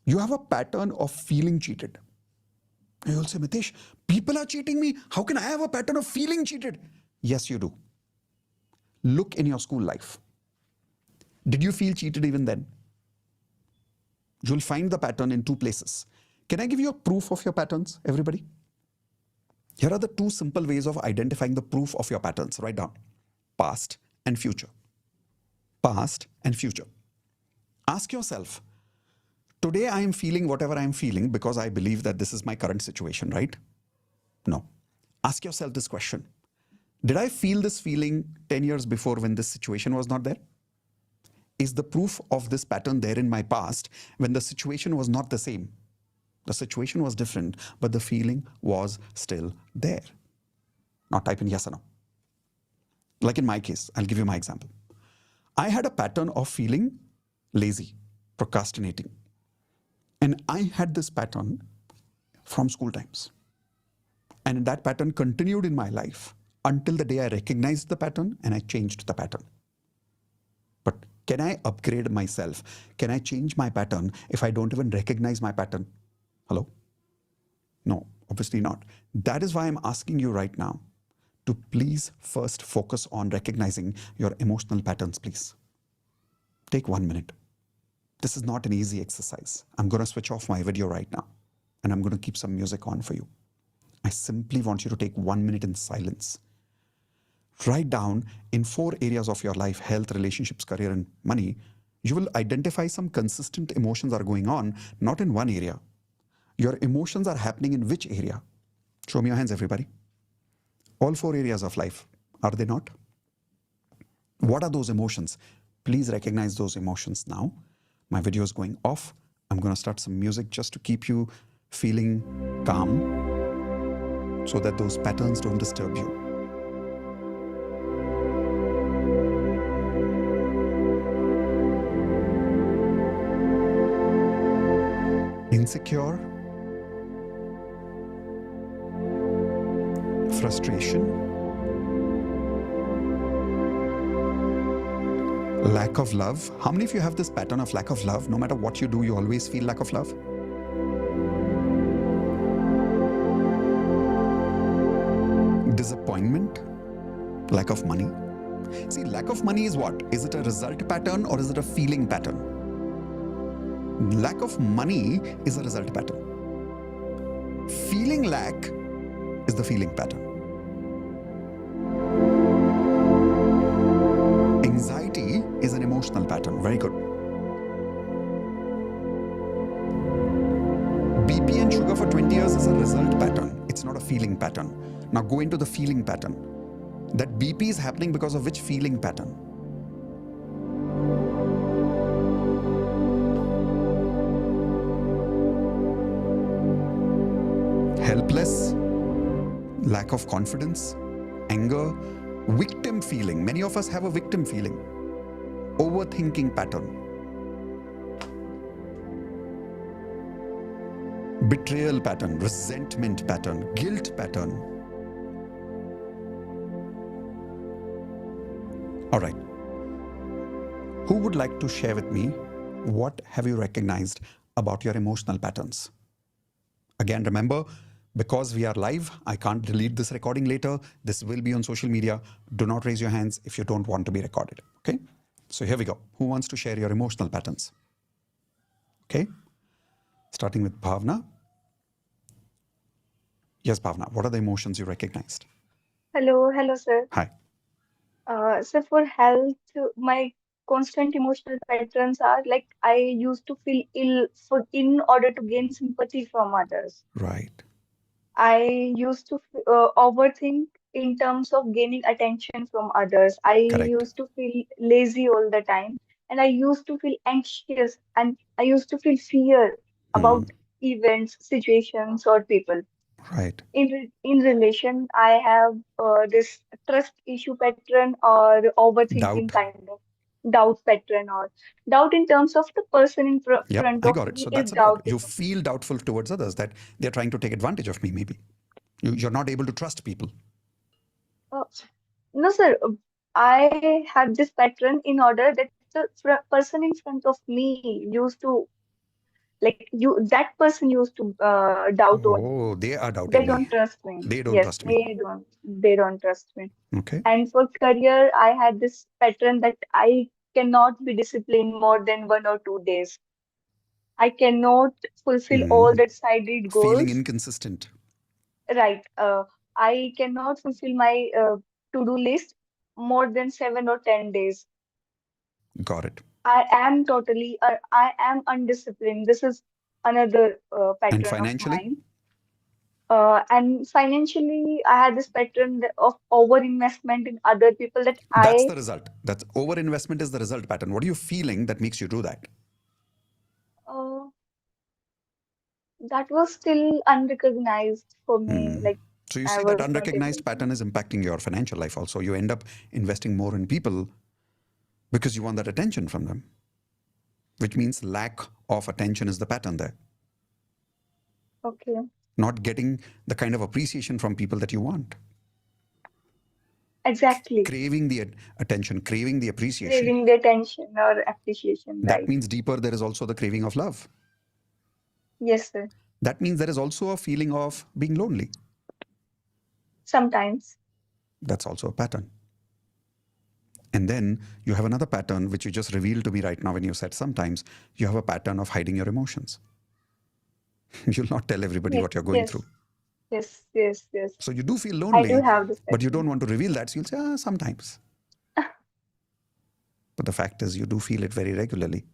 you have a pattern of feeling cheated. You will say, Mitesh, people are cheating me. How can I have a pattern of feeling cheated? Yes, you do. Look in your school life. Did you feel cheated even then? You'll find the pattern in 2 places. Can I give you a proof of your patterns, everybody? Here are the 2 simple ways of identifying the proof of your patterns. Write down. Past and future. Past and future. Ask yourself, today I am feeling whatever I am feeling because I believe that this is my current situation, right? No. Ask yourself this question. Did I feel this feeling 10 years before when this situation was not there? Is the proof of this pattern there in my past when the situation was not the same? The situation was different, but the feeling was still there. Now type in yes or no. Like in my case, I'll give you my example. I had a pattern of feeling lazy, procrastinating. And I had this pattern from school times. And that pattern continued in my life until the day I recognized the pattern and I changed the pattern. But can I upgrade myself? Can I change my pattern if I don't even recognize my pattern? Hello? No, obviously not. That is why I'm asking you right now to please first focus on recognizing your emotional patterns, please. Take 1 minute. This is not an easy exercise. I'm going to switch off my video right now and I'm going to keep some music on for you. I simply want you to take 1 minute in silence. Write down in 4 areas of your life, health, relationships, career, and money. You will identify some consistent emotions are going on, not in one area. Your emotions are happening in which area? Show me your hands, everybody. All 4 areas of life, are they not? What are those emotions? Please recognize those emotions now. My video is going off. I'm going to start some music just to keep you feeling calm so that those patterns don't disturb you. Insecure, frustration, lack of love. How many of you have this pattern of lack of love? No matter what you do, you always feel lack of love. Disappointment, lack of money. See, lack of money is what? Is it a result pattern or is it a feeling pattern? Lack of money is a result pattern. Feeling lack is the feeling pattern. Anxiety is an emotional pattern. Very good. BP and sugar for 20 years is a result pattern. It's not a feeling pattern. Now go into the feeling pattern. That BP is happening because of which feeling pattern? Helpless, lack of confidence, anger, victim feeling. Many of us have a victim feeling. Overthinking pattern. Betrayal pattern, resentment pattern, guilt pattern. All right. Who would like to share with me what have you recognized about your emotional patterns? Again, remember, because we are live, I can't delete this recording later. This will be on social media. Do not raise your hands if you don't want to be recorded. Okay? So here we go. Who wants to share your emotional patterns? Okay? Starting with Bhavna. Yes, Bhavna. What are the emotions you recognized? Hello, sir. Hi. So for health, my constant emotional patterns are like I used to feel ill for in order to gain sympathy from others. Right. I used to overthink in terms of gaining attention from others. I Correct. used to feel lazy all the time, and I used to feel anxious, and I used to feel fear about events, situations, or people. Right. In relation, I have this trust issue pattern or overthinking Doubt. kind of doubt pattern or doubt in terms of the person in Yep, front I of got it. me So is that's a doubt. doubting. You feel doubtful towards others that they're trying to take advantage of me, maybe. You're not able to trust people. Uh, no, sir. I had this pattern in order that the person in front of me used to that person used to doubt on me. Oh, they are They doubting me. don't trust me. They don't Yes, trust me. they don't trust me. Okay. And for career, I had this pattern that I cannot be disciplined more than 1 or 2 days. I cannot fulfill all the decided Feeling goals. inconsistent. Right. I cannot fulfill my to-do list more than 7 or 10 days. Got it. I am undisciplined. This is another And pattern of financially? mine. And financially, I had this pattern of overinvestment in other people that That's I the result. That's overinvestment is the result pattern. What are you feeling that makes you do that? uh, that was still unrecognized for me. Like So you I see that was not able unrecognized pattern is impacting your financial life also. You end up investing more in people because you want that attention from them, which means lack of attention is the pattern there. Okay. Not getting the kind of appreciation from people that you want. Exactly. Craving the attention, craving the appreciation. Craving the attention or appreciation, That right? means deeper, there is also the craving of love. Yes, sir. That means there is also a feeling of being lonely. Sometimes. That's also a pattern. And then you have another pattern, which you just revealed to me right now when you said sometimes you have a pattern of hiding your emotions. You'll not tell everybody Yes, what you're going yes, through. yes. So you do feel I do lonely, have this but you pattern. don't want to reveal that. So you'll say, sometimes. But the fact is, you do feel it very regularly.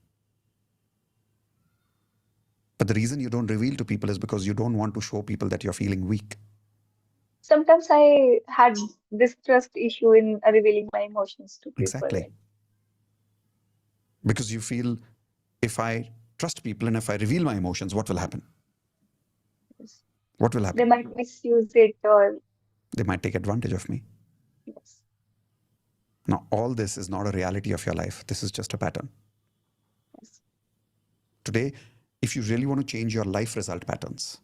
But the reason you don't reveal to people is because you don't want to show people that you're feeling weak. Sometimes I had this trust issue in revealing my emotions to people. Exactly. Because you feel, if I trust people and if I reveal my emotions, what will happen? Yes. What will They happen? might misuse it or They might take advantage of me. yes. Now, all this is not a reality of your life. This is just a pattern. Yes. Today, if you really want to change your life result patterns,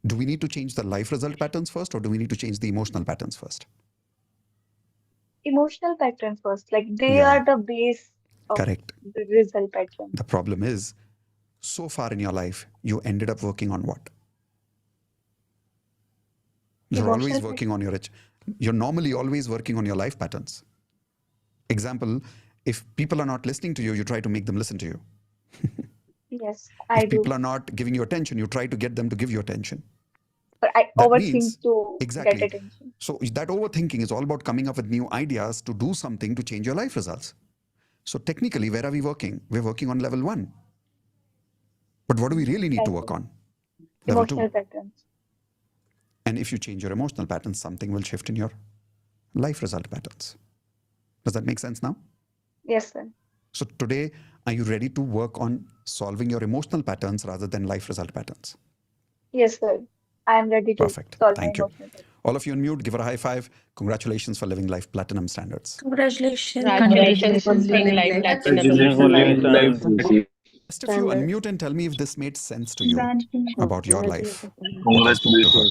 do we need to change the life result patterns first, or do we need to change the emotional patterns first? Emotional patterns first, like they Yeah. are the base of Correct. the result pattern. The problem is, so far in your life, you ended up working on what? You're Emotional always pattern. working on you're normally always working on your life patterns. Example, if people are not listening to you, you try to make them listen to you. Yes, I If do. people are not giving you attention, you try to get them to give you attention. But I That overthink means, to get exactly. attention. So that overthinking is all about coming up with new ideas to do something to change your life results. So technically, where are we working? We're working on level 1. But what do we really need to work on? Level 2. Emotional patterns. And if you change your emotional patterns, something will shift in your life result patterns. Does that make sense now? Yes, sir. So today, are you ready to work on solving your emotional patterns rather than life result patterns? Yes, sir. I am ready to Perfect. solve Thank my you. emotional patterns. All of you on mute, give her a high five. Congratulations for living life platinum standards. Congratulations. Congratulations for living life platinum. Rest of you unmute and tell me if this made sense to you about your life that I spoke to her.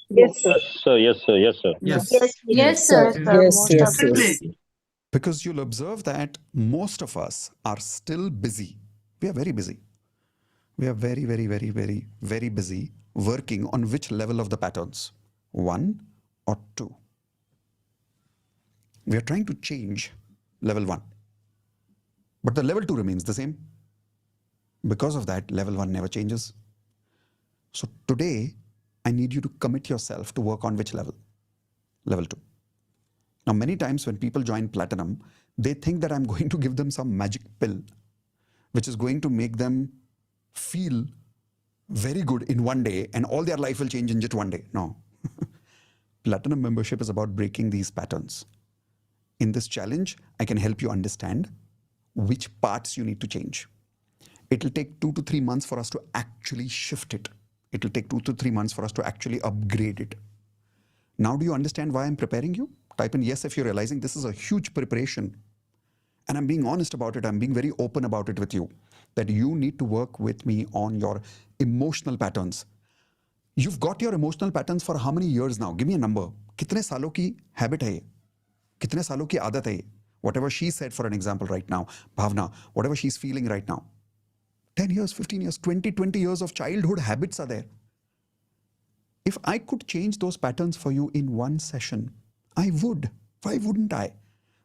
Yes, sir. Yes, sir. Yes, sir. Yes, Yes, sir. sir. Yes. Because you'll observe that most of us are still busy. We are very busy. We are very, very, very, very, very busy working on which level of the patterns? 1 or 2? We are trying to change level 1. But the level 2 remains the same. Because of that, level 1 never changes. So today, I need you to commit yourself to work on which level? Level 2. Now, many times when people join Platinum, they think that I'm going to give them some magic pill, which is going to make them feel very good in one day and all their life will change in just one day. No. Platinum membership is about breaking these patterns. In this challenge, I can help you understand which parts you need to change. It will take 2 to 3 months for us to actually shift it. It will take 2 to 3 months for us to actually upgrade it. Now, do you understand why I'm preparing you? Type in yes if you're realizing this is a huge preparation. And I'm being honest about it. I'm being very open about it with you. That you need to work with me on your emotional patterns. You've got your emotional patterns for how many years now? Give me a number. कितने सालों की habit है ये? कितने सालों की आदत है ये? Whatever she said, for an example right now, Bhavna, whatever she's feeling right now. 10 years, 15 years, 20 years of childhood habits are there. If I could change those patterns for you in one session, I would. Why wouldn't I?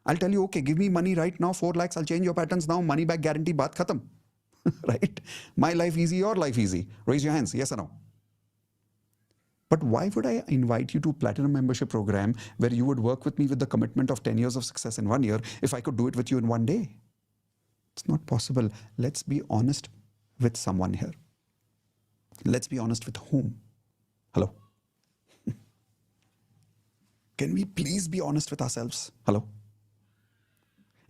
I'll tell you, okay, give me money right now, 4 lakhs, I'll change your patterns now, money back guarantee, baat khatam. Right? My life easy, your life easy. Raise your hands, yes or no? But why would I invite you to a Platinum membership program where you would work with me with the commitment of 10 years of success in 1 year if I could do it with you in one day? It's not possible. Let's be honest with someone here. Let's be honest with whom? Hello? Can we please be honest with ourselves? Hello?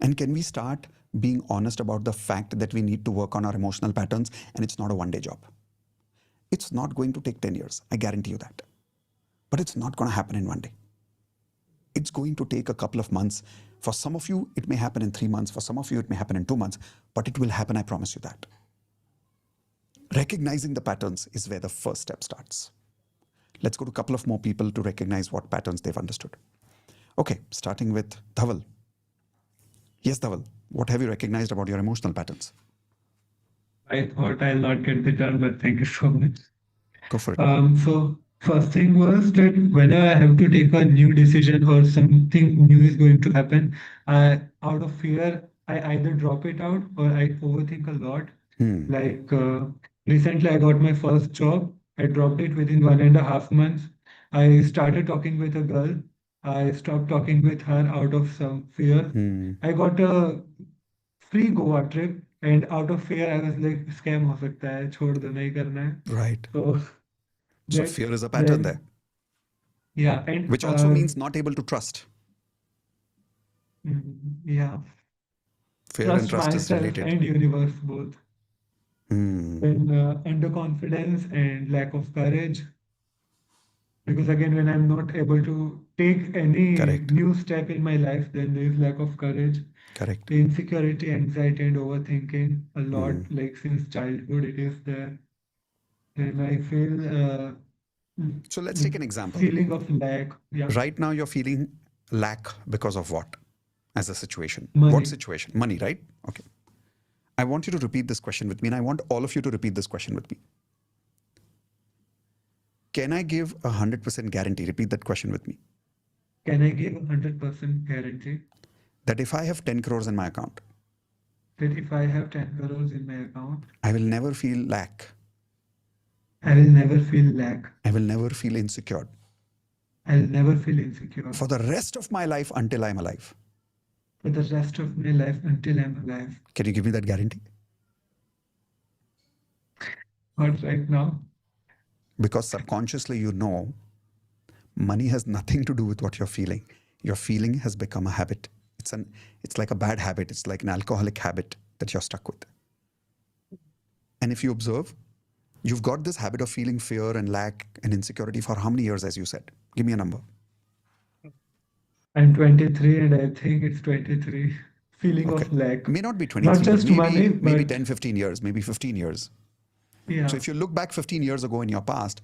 And can we start being honest about the fact that we need to work on our emotional patterns and it's not a one-day job? It's not going to take 10 years. I guarantee you that. But it's not going to happen in one day. It's going to take a couple of months. For some of you, it may happen in 3 months. For some of you, it may happen in 2 months. But it will happen, I promise you that. Recognizing the patterns is where the first step starts. Let's go to a couple of more people to recognize what patterns they've understood. Okay, starting with Dhaval. Yes, Dhaval, what have you recognized about your emotional patterns? I thought I'll not get the turn, but thank you so much. Go for it. So first thing was that whenever I have to take a new decision or something new is going to happen, out of fear, I either drop it out or I overthink a lot. Like recently, I got my first job. I dropped it within 1.5 months. I started talking with a girl. I stopped talking with her out of some fear. I got a free Goa trip, and out of fear, I was like, scam हो सकता है, छोड़ दो नहीं करना है. Right. So So that fear is a pattern that there. yeah, and Which also means not able to trust. yeah, Fear and trust trust is myself related. and universe both. Hmm. And underconfidence and lack of courage. Because again, when I'm not able to take any Correct. new step in my life, then there is lack of courage. Correct. The insecurity, anxiety, and overthinking a lot. Like since childhood, it is there. And I feel So let's take an example. feeling of lack. Yeah. Right now, you're feeling lack because of what? As a situation. Money. What situation? Money, right? Okay. I want you to repeat this question with me, and I want all of you to repeat this question with me. Can I give 100% guarantee? Repeat that question with me. Can I give 100% guarantee That if I have 10 crores in my account, that if I have 10 crores in my account, I will never feel lack. I will never feel lack. I will never feel insecure. I'll never feel insecure For the rest of my life until I'm alive. for the rest of my life until I'm alive. Can you give me that guarantee? Not right now. Because subconsciously you know money has nothing to do with what you're feeling. Your feeling has become a habit. It's like a bad habit. It's like an alcoholic habit that you're stuck with. And if you observe, you've got this habit of feeling fear and lack and insecurity for how many years, as you said? Give me a number. I'm 23 and I think it's 23. Feeling Okay. of lack. May not be 23, Not just but money, maybe but 10, 15 years, maybe 15 years. yeah. So if you look back 15 years ago in your past,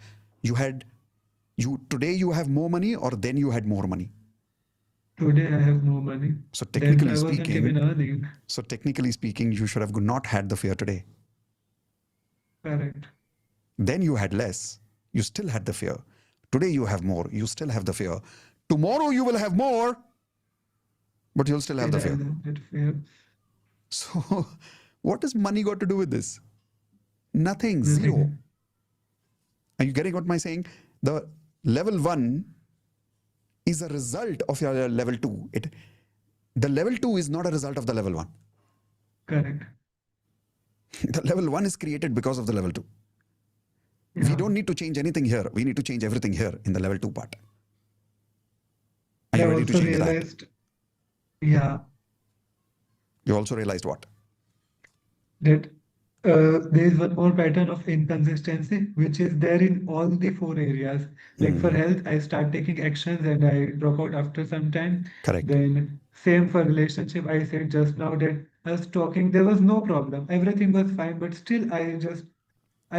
today you have more money, or then you had more money? Today I have no money. So Then technically I wasn't even earning. speaking, you should have not had the fear today. Correct. Then you had less. You still had the fear. Today you have more. You still have the fear. Tomorrow you will have more, but you'll still have the Still fear. have that fear. So what does money got to do with this? Nothing. Zero. Are you getting what am I saying? The level 1 is a result of your level 2. The level 2 is not a result of the level 1. Correct. The level 1 is created because of the level 2. We don't need to change anything here. We need to change everything here in the level 2 part. Are you I ready to also change that? realized, yeah, You also realized what? that there is one more pattern of inconsistency, which is there in all the 4 areas. Like for health, I start taking actions and I drop out after some time. Correct. Then same for relationship, I said just now that I was talking, there was no problem. Everything was fine, but still I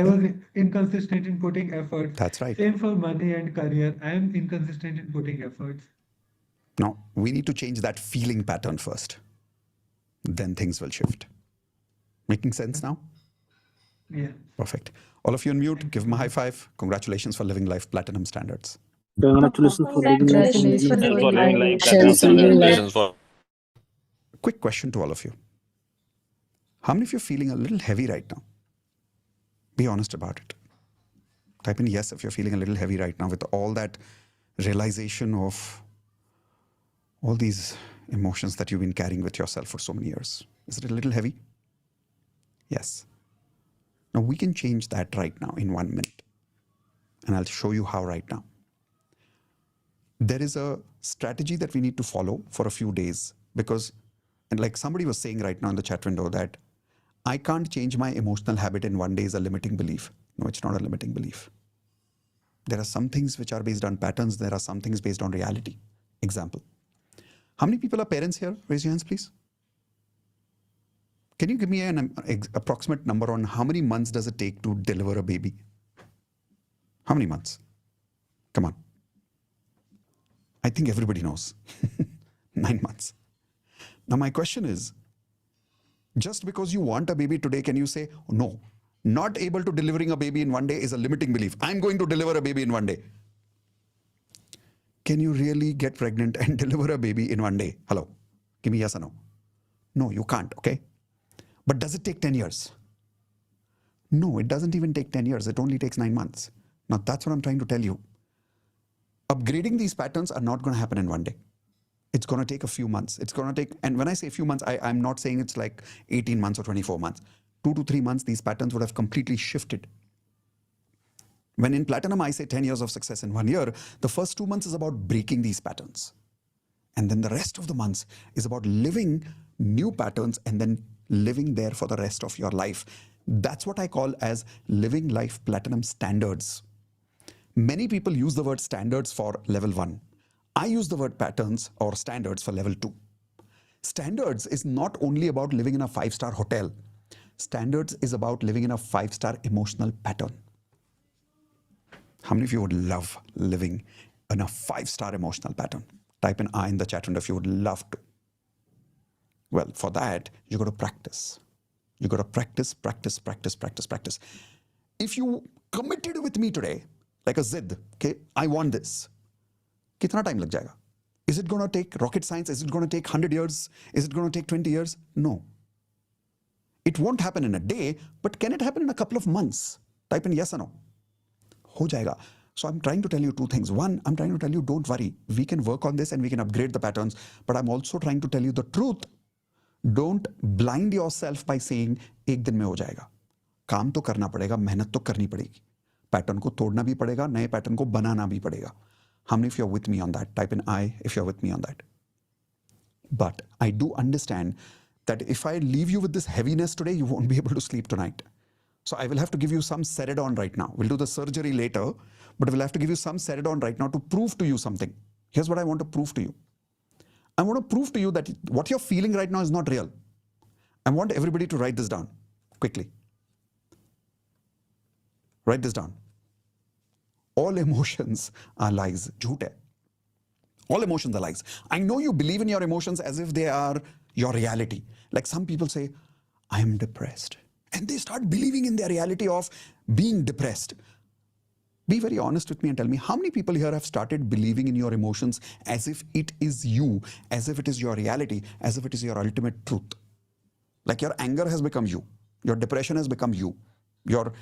was inconsistent in putting efforts. That's right. Same for money and career. I am inconsistent in putting efforts. Now, we need to change that feeling pattern first. Then things will shift. Making sense now? Yeah. Perfect. All of you on mute, give them a high five. Congratulations for living life platinum standards. Congratulations for living life. Congratulations for Quick question to all of you. How many of you are feeling a little heavy right now? Be honest about it. Type in yes if you're feeling a little heavy right now with all that realization of all these emotions that you've been carrying with yourself for so many years. Is it a little heavy? Yes. Now we can change that right now in 1 minute. And I'll show you how right now. There is a strategy that we need to follow for a few days because, and like somebody was saying right now in the chat window that I can't change my emotional habit in 1 day is a limiting belief. No, it's not a limiting belief. There are some things which are based on patterns. There are some things based on reality. Example. How many people are parents here? Raise your hands, please. Can you give me an approximate number on how many months does it take to deliver a baby? How many months? Come on. I think everybody knows. 9 months. Now my question is, just because you want a baby today, can you say, no, not able to delivering a baby in one day is a limiting belief. I'm going to deliver a baby in one day. Can you really get pregnant and deliver a baby in one day? Hello, give me yes or no. No, you can't, okay? But does it take 10 years? No, it doesn't even take 10 years. It only takes 9 months. Now that's what I'm trying to tell you. Upgrading these patterns are not going to happen in one day. It's going to take a few months. It's going to take, and when I say a few months, I'm not saying it's like 18 months or 24 months. 2 to 3 months, these patterns would have completely shifted. When in Platinum, I say 10 years of success in 1 year, the first 2 months is about breaking these patterns. And then the rest of the months is about living new patterns and then living there for the rest of your life. That's what I call as living life Platinum standards. Many people use the word standards for level 1. I use the word patterns or standards for level 2. Standards is not only about living in a 5-star hotel. Standards is about living in a 5-star emotional pattern. How many of you would love living in a 5-star emotional pattern? Type in I in the chat window if you would love to. Well, for that, you got to practice. You got to practice, practice, practice, practice, practice. If you committed with me today, like a zid, okay, I want this. Kitna time lag jayega? Is it going to take rocket science? Is it going to take 100 years? Is it going to take 20 years? No. It won't happen in a day, but can it happen in a couple of months? Type in yes or no. Ho jayega. So I'm trying to tell you 2 things. One, I'm trying to tell you, don't worry. We can work on this and we can upgrade the patterns. But I'm also trying to tell you the truth. Don't blind yourself by saying, एक दिन में हो जाएगा. काम तो करना पड़ेगा, मेहनत तो करनी पड़ेगी. Pattern को तोड़ना भी पड़ेगा, नए pattern को बनाना भी पड़ेगा. How many of you are with me on that? Type in I if you're with me on that. But I do understand that if I leave you with this heaviness today, you won't be able to sleep tonight. So I will have to give you some Seridon right now. We'll do the surgery later, but we'll have to give you some Seridon right now to prove to you something. Here's what I want to prove to you. I want to prove to you that what you're feeling right now is not real. I want everybody to write this down quickly. Write this down. All emotions are lies. Jhoot hai. All emotions are lies. I know you believe in your emotions as if they are your reality. Like some people say, I am depressed. And they start believing in their reality of being depressed. Be very honest with me and tell me how many people here have started believing in your emotions as if it is you, as if it is your reality, as if it is your ultimate truth. Like your anger has become you. Your depression has become you. Your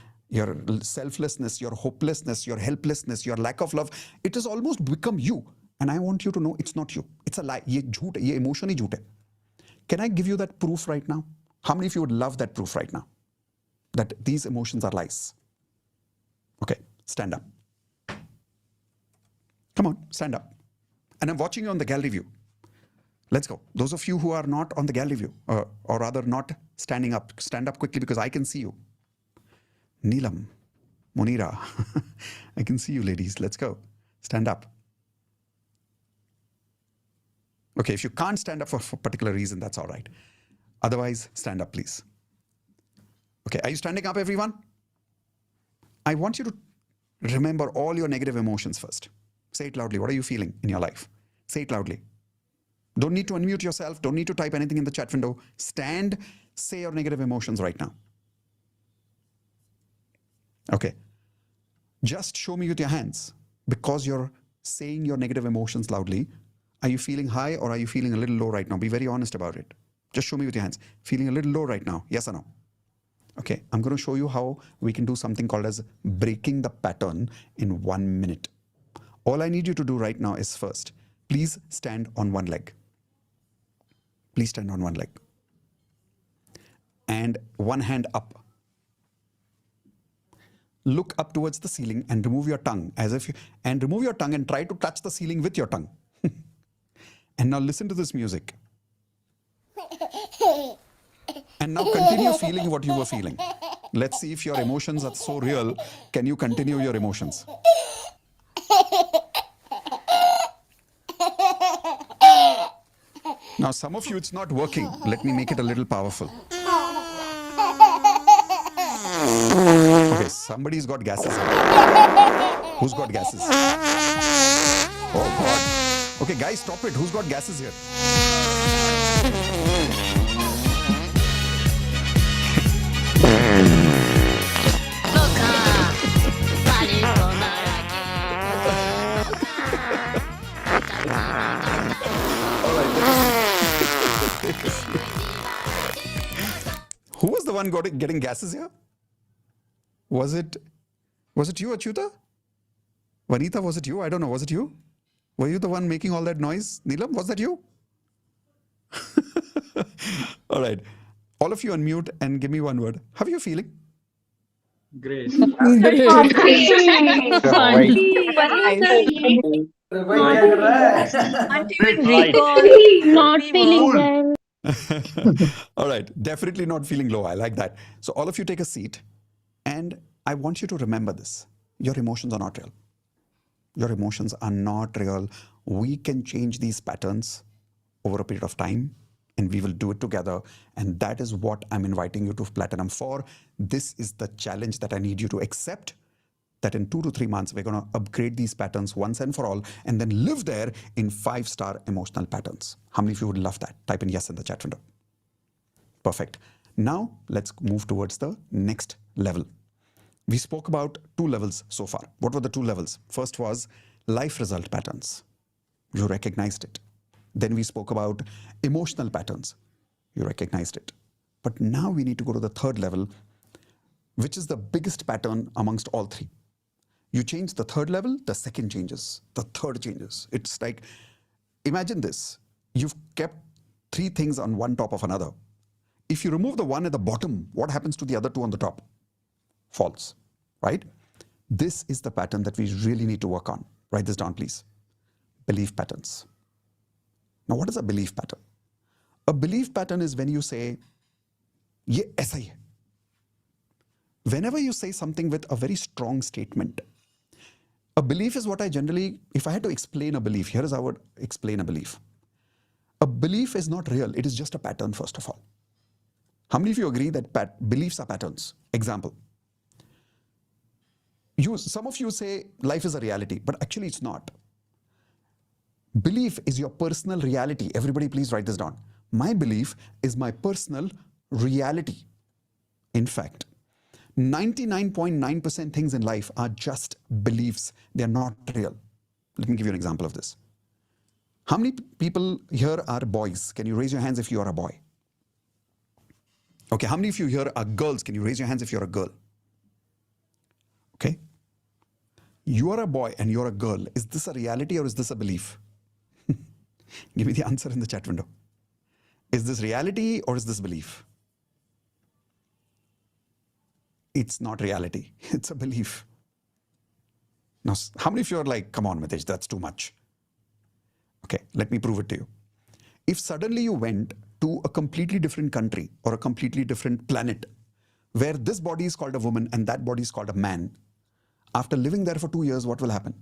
selflessness, your hopelessness, your helplessness, your lack of love, it has almost become you. And I want you to know it's not you. It's a lie. Ye jhoot hai. Ye emotion hi jhoot hai. Can I give you that proof right now? How many of you would love that proof right now? That these emotions are lies. Okay, stand up. Come on, stand up. And I'm watching you on the gallery view. Let's go. Those of you who are not on the gallery view, or rather not standing up, stand up quickly because I can see you. Neelam, Monira, I can see you ladies. Let's go. Stand up. Okay, if you can't stand up for a particular reason, that's all right. Otherwise, stand up, please. Okay, are you standing up, everyone? I want you to remember all your negative emotions first. Say it loudly. What are you feeling in your life? Say it loudly. Don't need to unmute yourself. Don't need to type anything in the chat window. Stand, say your negative emotions right now. Okay. Just show me with your hands. Because you're saying your negative emotions loudly, are you feeling high or are you feeling a little low right now? Be very honest about it. Just show me with your hands. Feeling a little low right now? Yes or no? Okay, I'm going to show you how we can do something called as breaking the pattern in 1 minute. All I need you to do right now is first, please stand on one leg. Please stand on one leg. And one hand up. Look up towards the ceiling and remove your tongue and remove your tongue and try to touch the ceiling with your tongue. And now listen to this music. And now continue feeling what you were feeling. Let's see if your emotions are so real. Can you continue your emotions? Now, some of you, it's not working. Let me make it a little powerful. Okay, somebody's got gases. Who's got gases? Oh, God. Okay, guys, stop it. Who's got gases here? Who was the one getting gases here? Was it you, Achyuta? Vanita, was it you? I don't know. Was it you? Were you the one making all that noise? Neelam, was that you? All right. All of you unmute and give me one word. How are you feeling? Great. Not feeling well. All right. Definitely not feeling low. I like that. So all of you take a seat and I want you to remember this. Your emotions are not real. Your emotions are not real. We can change these patterns over a period of time and we will do it together. And that is what I'm inviting you to Platinum for. This is the challenge that I need you to accept, that in 2 to 3 months, we're going to upgrade these patterns once and for all and then live there in 5-star emotional patterns. How many of you would love that? Type in yes in the chat window. Perfect. Now let's move towards the next level. We spoke about 2 levels so far. What were the 2 levels? First was life result patterns. You recognized it. Then we spoke about emotional patterns. You recognized it. But now we need to go to the 3rd level, which is the biggest pattern amongst all 3. You change the 3rd level, the 2nd changes, the 3rd changes. It's like, imagine this. You've kept 3 things on one top of another. If you remove the one at the bottom, what happens to the other 2 on the top? False, right? This is the pattern that we really need to work on. Write this down, please. Belief patterns. Now, what is a belief pattern? A belief pattern is when you say, ye aisa hi hai. Whenever you say something with a very strong statement, a belief is what I generally, if I had to explain a belief, here is how I would explain a belief. A belief is not real. It is just a pattern, first of all. How many of you agree that beliefs are patterns? Example. Some of you say life is a reality, but actually it's not. Belief is your personal reality. Everybody please write this down. My belief is my personal reality. In fact, 99.9% things in life are just beliefs. They are not real. Let me give you an example of this. How many people here are boys? Can you raise your hands if you are a boy? Okay, how many of you here are girls? Can you raise your hands if you're a girl? Okay. You are a boy and you're a girl. Is this a reality or is this a belief? Give me the answer in the chat window. Is this reality or is this belief? It's not reality. It's a belief. Now, how many of you are like, come on, Mitesh, that's too much. Okay, let me prove it to you. If suddenly you went to a completely different country or a completely different planet where this body is called a woman and that body is called a man, after living there for 2 years, what will happen?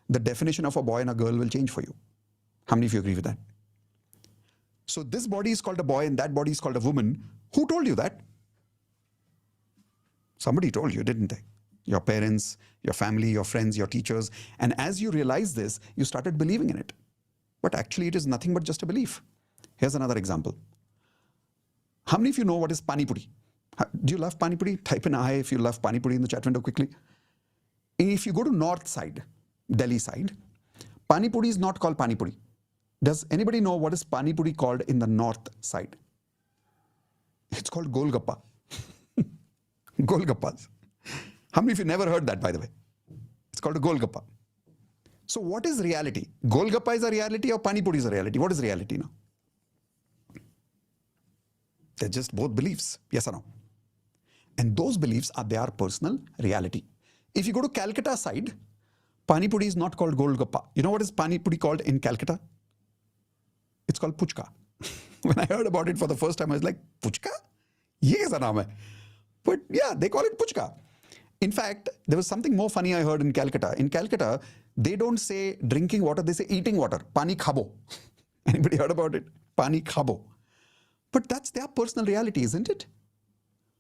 The definition of a boy and a girl will change for you. How many of you agree with that? So this body is called a boy and that body is called a woman. Who told you that? Somebody told you, didn't they? Your parents, your family, your friends, your teachers. And as you realize this, you started believing in it. But actually it is nothing but just a belief. Here's another example. How many of you know what is Pani Puri? Do you love Pani Puri? Type in I if you love Pani Puri in the chat window quickly. If you go to north side, Delhi side, Pani Puri is not called Pani Puri. Does anybody know what is Pani Puri called in the north side? It's called Golgappa. Golgappas. How many of you never heard that, by the way? It's called a Golgappa. So what is reality? Golgappa is a reality or Pani Puri is a reality? What is reality now? They're just both beliefs. Yes or no? And those beliefs are their personal reality. If you go to Calcutta side, Pani Puri is not called Golgappa. You know what is Pani Puri called in Calcutta? It's called Puchka. When I heard about it for the first time, I was like, Puchka? Ye kaisa naam hai? But yeah, they call it Puchka. In fact, there was something more funny I heard in Calcutta. In Calcutta, they don't say drinking water, they say eating water. Pani khabo. Anybody heard about it? Pani khabo. But that's their personal reality, isn't it?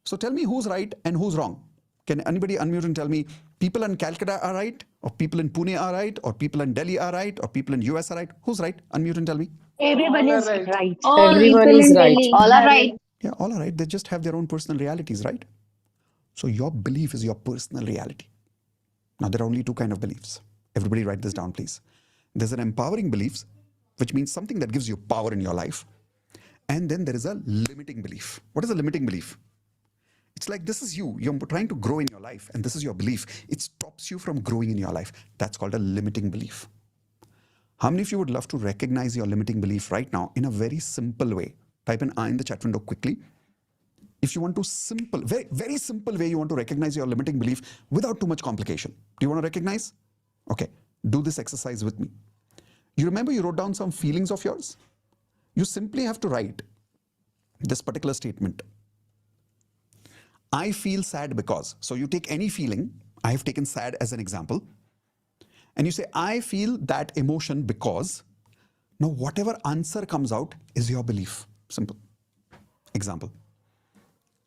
So tell me who's right and who's wrong. Can anybody unmute and tell me people in Calcutta are right, or people in Pune are right, or people in Delhi are right, or people in US are right? Who's right? Unmute and tell me. Everyone is right. All Everyone people is in right. Delhi All are are right. Yeah, all are right. They just have their own personal realities, right? So your belief is your personal reality. Now, there are only two kinds of beliefs. Everybody write this down, please. There's an empowering belief, which means something that gives you power in your life. And then there is a limiting belief. What is a limiting belief? It's like this is you. You're trying to grow in your life, and this is your belief. It stops you from growing in your life. That's called a limiting belief. How many of you would love to recognize your limiting belief right now in a very simple way? Type in I in the chat window quickly. If you want to simple, very, very simple way you want to recognize your limiting belief without too much complication. Do you want to recognize? Okay, do this exercise with me. You remember you wrote down some feelings of yours? You simply have to write this particular statement. I feel sad because. So you take any feeling. I have taken sad as an example. And you say, I feel that emotion because. Now, whatever answer comes out is your belief. Simple. Example.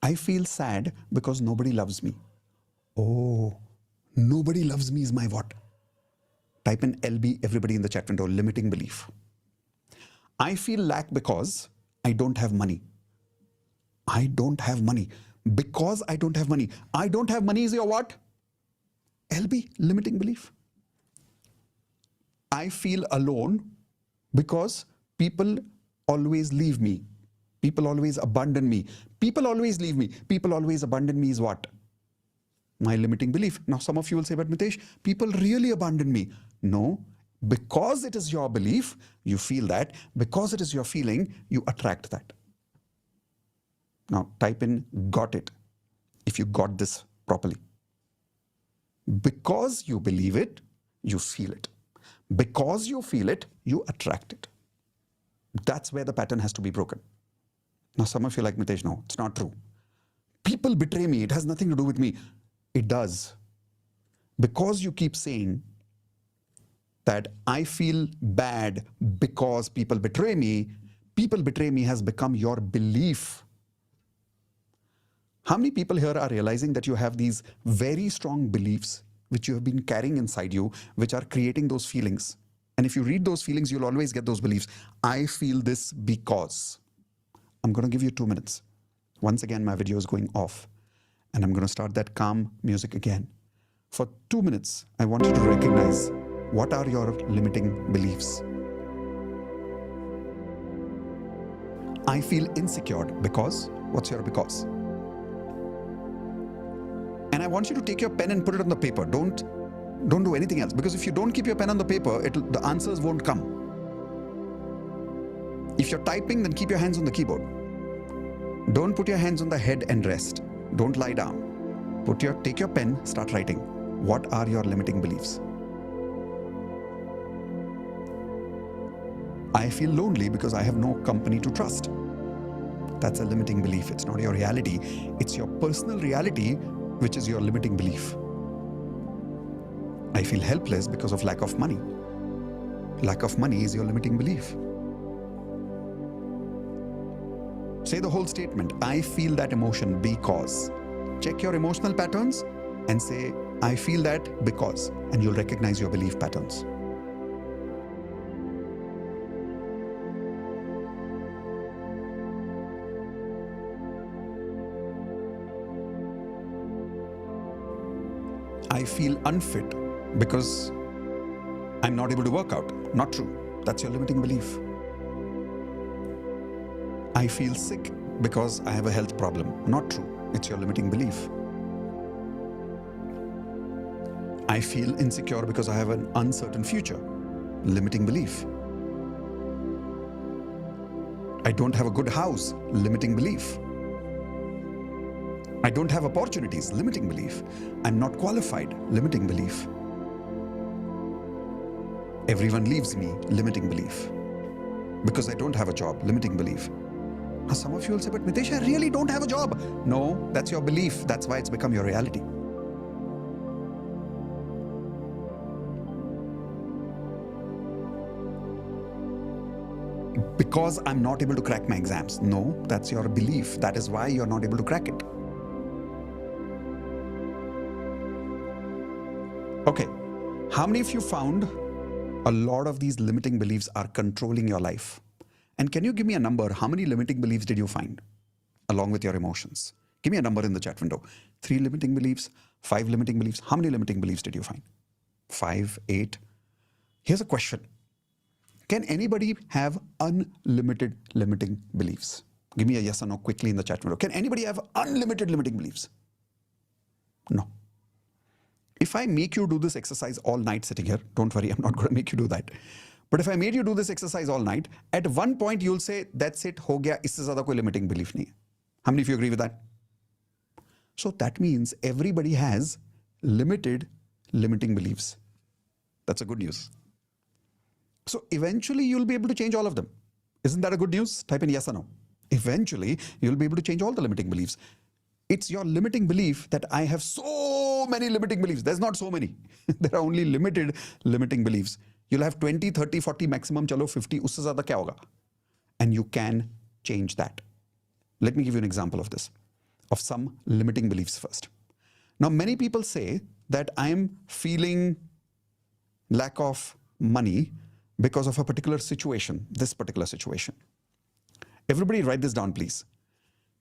I feel sad because nobody loves me. Oh, nobody loves me is my what? Type in LB, everybody in the chat window, limiting belief. I feel lack because I don't have money. I don't have money. Because I don't have money. I don't have money is your what? LB, limiting belief. I feel alone because people always leave me. People always abandon me. People always leave me. People always abandon me is what? My limiting belief. Now, some of you will say, but Mitesh, people really abandon me. No, because it is your belief, you feel that. Because it is your feeling, you attract that. Now, type in got it if you got this properly. Because you believe it, you feel it. Because you feel it, you attract it. That's where the pattern has to be broken. Now, some of you like, Mitesh, no, it's not true. People betray me. It has nothing to do with me. It does. Because you keep saying that I feel bad because people betray me has become your belief. How many people here are realizing that you have these very strong beliefs which you have been carrying inside you, which are creating those feelings? And if you read those feelings, you'll always get those beliefs. I feel this because. I'm going to give you 2 minutes. Once again, my video is going off. And I'm going to start that calm music again. For 2 minutes, I want you to recognize what are your limiting beliefs. I feel insecure because. What's your because? And I want you to take your pen and put it on the paper. Don't do anything else. Because if you don't keep your pen on the paper, the answers won't come. If you're typing, then keep your hands on the keyboard. Don't put your hands on the head and rest. Don't lie down. Take your pen, start writing. What are your limiting beliefs? I feel lonely because I have no company to trust. That's a limiting belief. It's not your reality. It's your personal reality, which is your limiting belief. I feel helpless because of lack of money. Lack of money is your limiting belief. Say the whole statement. I feel that emotion because. Check your emotional patterns and say, I feel that because. And you'll recognize your belief patterns. I feel unfit because I'm not able to work out. Not true. That's your limiting belief. I feel sick because I have a health problem. Not true. It's your limiting belief. I feel insecure because I have an uncertain future. Limiting belief. I don't have a good house. Limiting belief. I don't have opportunities. Limiting belief. I'm not qualified. Limiting belief. Everyone leaves me. Limiting belief. Because I don't have a job. Limiting belief. Now, some of you will say, but Mitesh, I really don't have a job. No, that's your belief. That's why it's become your reality. Because I'm not able to crack my exams. No, that's your belief. That is why you're not able to crack it. Okay. How many of you found a lot of these limiting beliefs are controlling your life? And can you give me a number? How many limiting beliefs did you find along with your emotions? Give me a number in the chat window. 3 limiting beliefs, 5 limiting beliefs. How many limiting beliefs did you find? 5, 8. Here's a question. Can anybody have unlimited limiting beliefs? Give me a yes or no quickly in the chat window. Can anybody have unlimited limiting beliefs? No. If I make you do this exercise all night sitting here, don't worry, I'm not going to make you do that. But if I made you do this exercise all night, at one point you'll say, that's it, ho gaya, isse zyada koi limiting belief nahi hai. How many of you agree with that? So that means everybody has limited limiting beliefs. That's a good news. So eventually you'll be able to change all of them. Isn't that a good news? Type in yes or no. Eventually you'll be able to change all the limiting beliefs. It's your limiting belief that I have so many limiting beliefs. There's not so many. There are only limited limiting beliefs. You'll have 20, 30, 40, maximum chalo 50. Usse zyada kya hoga? And you can change that. Let me give you an example of this, of some limiting beliefs first. Now, many people say that I'm feeling lack of money because of a particular situation, this particular situation. Everybody write this down, please.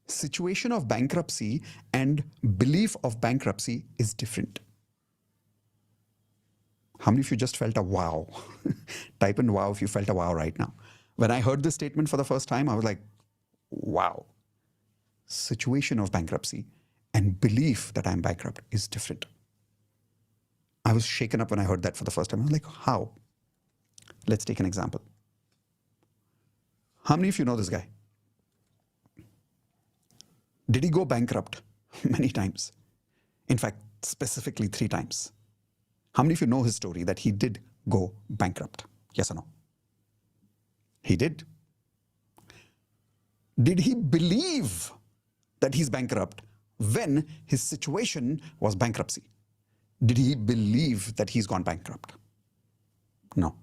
Situation of bankruptcy and belief of bankruptcy is different. How many of you just felt a wow? Type in wow if you felt a wow right now. When I heard this statement for the first time, I was like, wow. Situation of bankruptcy and belief that I'm bankrupt is different. I was shaken up when I heard that for the first time. I was like, how? Let's take an example. How many of you know this guy? Did he go bankrupt? Many times. In fact, specifically 3 times. How many of you know his story that he did go bankrupt? Yes or no? He did. Did he believe that he's bankrupt when his situation was bankruptcy? Did he believe that he's gone bankrupt? No.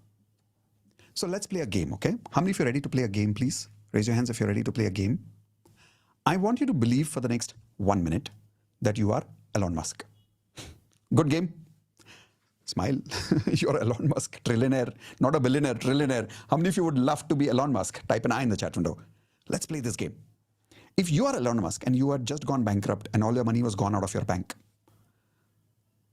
So let's play a game, okay? How many of you are ready to play a game, please? Raise your hands if you're ready to play a game. I want you to believe for the next 1 minute that you are Elon Musk. Good game? Smile. You're Elon Musk, trillionaire, not a billionaire, trillionaire. How many of you would love to be Elon Musk? Type an I in the chat window. Let's play this game. If you are Elon Musk and you had just gone bankrupt and all your money was gone out of your bank,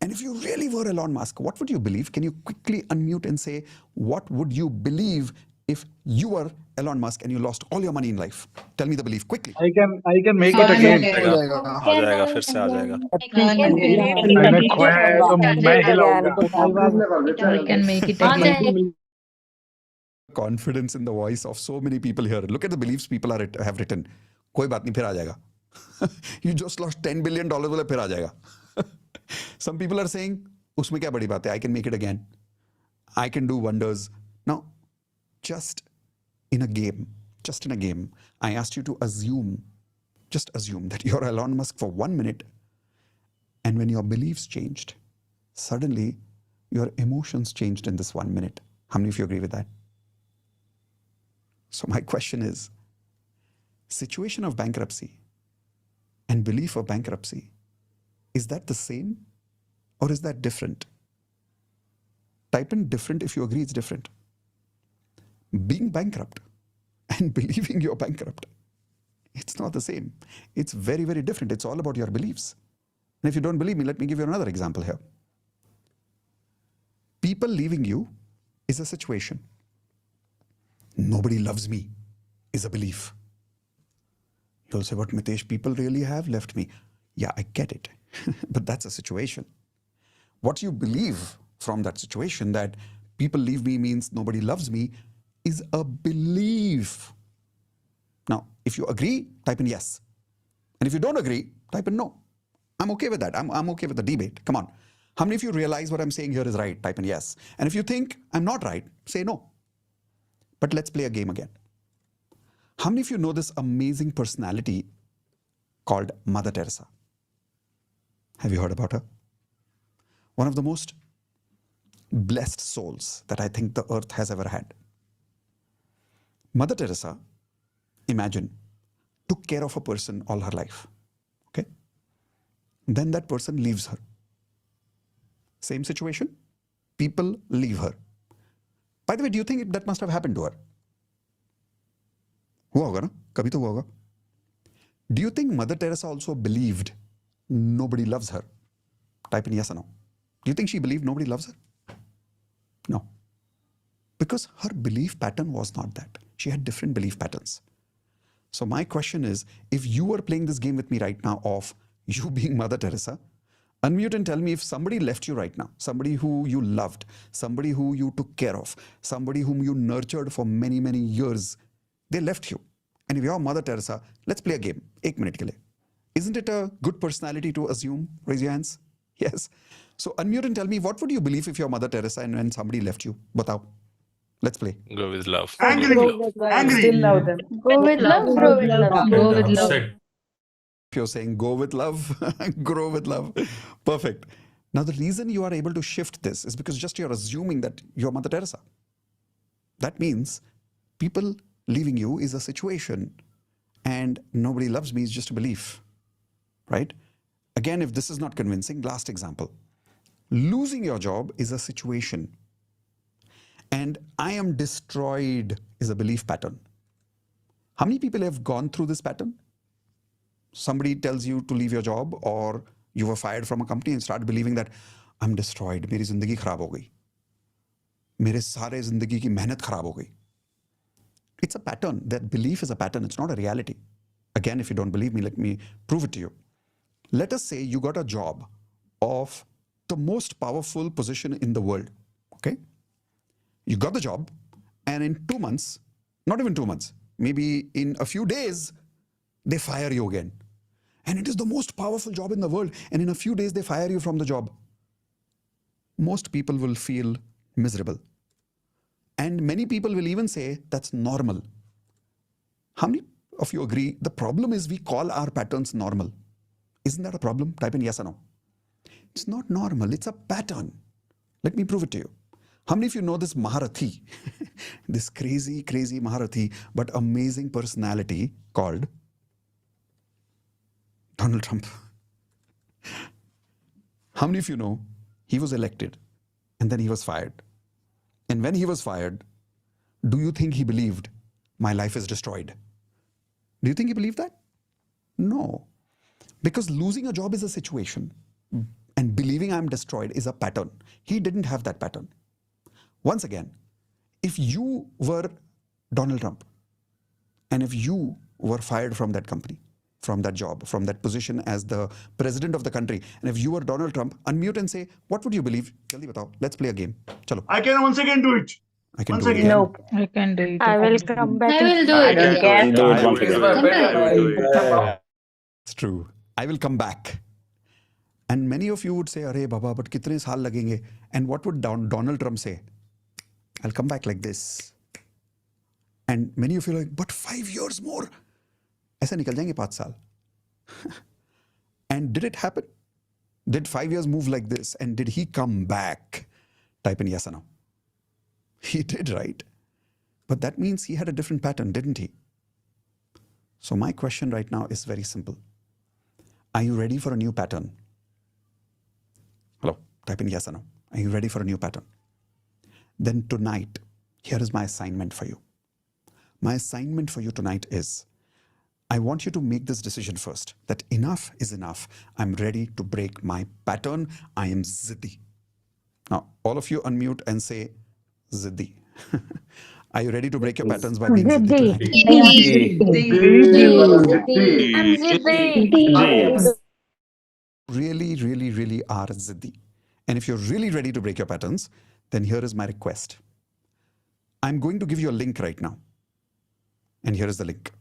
and if you really were Elon Musk, what would you believe? Can you quickly unmute and say, what would you believe if you were Elon Musk and you lost all your money in life? Tell me the belief quickly. I can make it again. आ जाएगा फिर से आ जाएगा मैंने खोया है तो मैं हिलाऊंगा. I can make it again. Confidence in the voice of so many people here. Look at the beliefs people have written. कोई बात नहीं, फिर आ जाएगा. You just lost $10 billion, बोले फिर आ जाएगा. Some people are saying, उसमें क्या बड़ी बात है? I can make it again. I can do wonders. Now, just in a game, I asked you to just assume that you're Elon Musk for 1 minute, and when your beliefs changed, suddenly your emotions changed in this 1 minute. How many of you agree with that? So my question is, situation of bankruptcy and belief of bankruptcy, is that the same or is that different? Type in different if you agree it's different. Being bankrupt and believing you're bankrupt, it's not the same. It's very, very different. It's all about your beliefs. And if you don't believe me, let me give you another example here. People leaving you is a situation. Nobody loves me is a belief. You'll say, but Mitesh, people really have left me. Yeah, I get it. But that's a situation. What you believe from that situation, that people leave me means nobody loves me, is a belief. Now, if you agree, type in yes. And if you don't agree, type in no. I'm okay with that. I'm okay with the debate. Come on. How many of you realize what I'm saying here is right? Type in yes. And if you think I'm not right, say no. But let's play a game again. How many of you know this amazing personality called Mother Teresa? Have you heard about her? One of the most blessed souls that I think the earth has ever had. Mother Teresa, imagine, took care of a person all her life. Okay? Then that person leaves her. Same situation. People leave her. By the way, do you think that must have happened to her? हुआ होगा ना? कभी तो हुआ होगा. Do you think Mother Teresa also believed nobody loves her? Type in yes or no. Do you think she believed nobody loves her? No. Because her belief pattern was not that. She had different belief patterns. So my question is, if you were playing this game with me right now of you being Mother Teresa, unmute and tell me if somebody left you right now, somebody who you loved, somebody who you took care of, somebody whom you nurtured for many, many years, they left you. And if you're Mother Teresa, let's play a game. 1 minute ke liye. Isn't it a good personality to assume? Raise your hands. Yes. So unmute and tell me, what would you believe if you're Mother Teresa and when somebody left you? Batao. Let's play. Go with love. Angry. Go with love. Angry. Still love them. Go with love, grow with love. Go with love. Upset. If you're saying go with love, grow with love. Perfect. Now, the reason you are able to shift this is because just you're assuming that you're Mother Teresa. That means people leaving you is a situation and nobody loves me is just a belief, right? Again, if this is not convincing, last example. Losing your job is a situation and I am destroyed is a belief pattern. How many people have gone through this pattern? Somebody tells you to leave your job or you were fired from a company and start believing that I'm destroyed, मेरी जिंदगी खराब हो गई, मेरे सारे जिंदगी की मेहनत खराब हो गई. It's a pattern. That belief is a pattern. It's not a reality. Again, if you don't believe me, let me prove it to you. Let us say you got a job of the most powerful position in the world. Okay? You got the job, and in 2 months, not even 2 months, maybe in a few days, they fire you again. And it is the most powerful job in the world. And in a few days, they fire you from the job. Most people will feel miserable. And many people will even say that's normal. How many of you agree? The problem is we call our patterns normal. Isn't that a problem? Type in yes or no. It's not normal. It's a pattern. Let me prove it to you. How many of you know this Maharathi? This crazy, crazy Maharathi, but amazing personality called Donald Trump. How many of you know he was elected and then he was fired? And when he was fired, do you think he believed my life is destroyed? Do you think he believed that? No. Because losing a job is a situation and believing I'm destroyed is a pattern. He didn't have that pattern. Once again, if you were Donald Trump and if you were fired from that company, from that job, from that position as the president of the country, and if you were Donald Trump, unmute and say, what would you believe? Jaldi batao. Let's play a game. Chalo. I can once again do it. I can Once do it again. again. No, I can do it. I will come back. I will do I it don't care. again. Do it I once will again. do it. I will do it. It's true. I will come back. And many of you would say, Arey Baba, but kitne saal lagenge? And what would Donald Trump say? I'll come back like this. And many of you are like, but 5 years more. ऐसे निकल जाएंगे 5 साल. And did it happen? Did 5 years move like this? And did he come back? Type in yes or no. He did, right? But that means he had a different pattern, didn't he? So my question right now is very simple. Are you ready for a new pattern? Hello, type in yes or no. Are you ready for a new pattern? Then tonight, here is my assignment for you. My assignment for you tonight is, I want you to make this decision first, that enough is enough. I'm ready to break my pattern. I am Ziddi. Now, all of you unmute and say Ziddi. Are you ready to break your patterns by being Ziddi tonight? Really, really, really are Ziddi. And if you're really ready to break your patterns, then here is my request. I'm going to give you a link right now. And here is the link.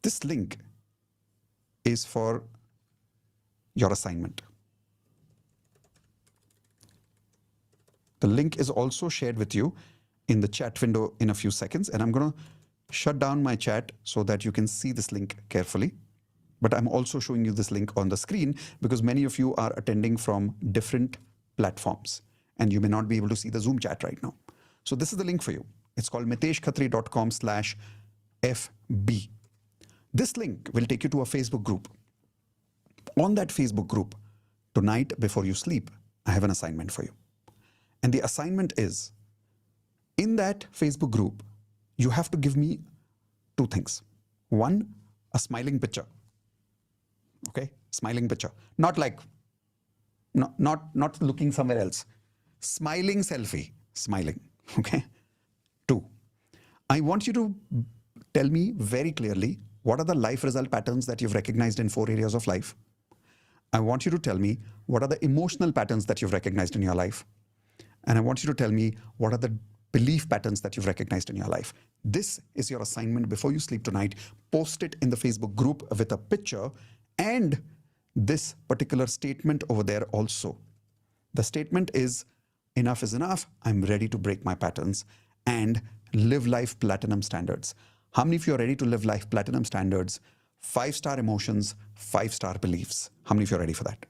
This link is for your assignment. The link is also shared with you in the chat window in a few seconds. And I'm going to shut down my chat so that you can see this link carefully. But I'm also showing you this link on the screen because many of you are attending from different platforms and you may not be able to see the Zoom chat right now. So this is the link for you. It's called miteshkhatri.com/FB. This link will take you to a Facebook group. On that Facebook group, tonight before you sleep, I have an assignment for you. And the assignment is, in that Facebook group, you have to give me two things. One, a smiling picture. Okay, smiling picture. Not like, not looking somewhere else. Smiling selfie, smiling. Okay. Two, I want you to tell me very clearly what are the life result patterns that you've recognized in 4 areas of life. I want you to tell me what are the emotional patterns that you've recognized in your life. And I want you to tell me what are the belief patterns that you've recognized in your life. This is your assignment before you sleep tonight. Post it in the Facebook group with a picture and this particular statement over there also. The statement is, enough is enough. I'm ready to break my patterns and live life platinum standards. How many of you are ready to live life platinum standards? 5-star emotions, 5-star beliefs. How many of you are ready for that?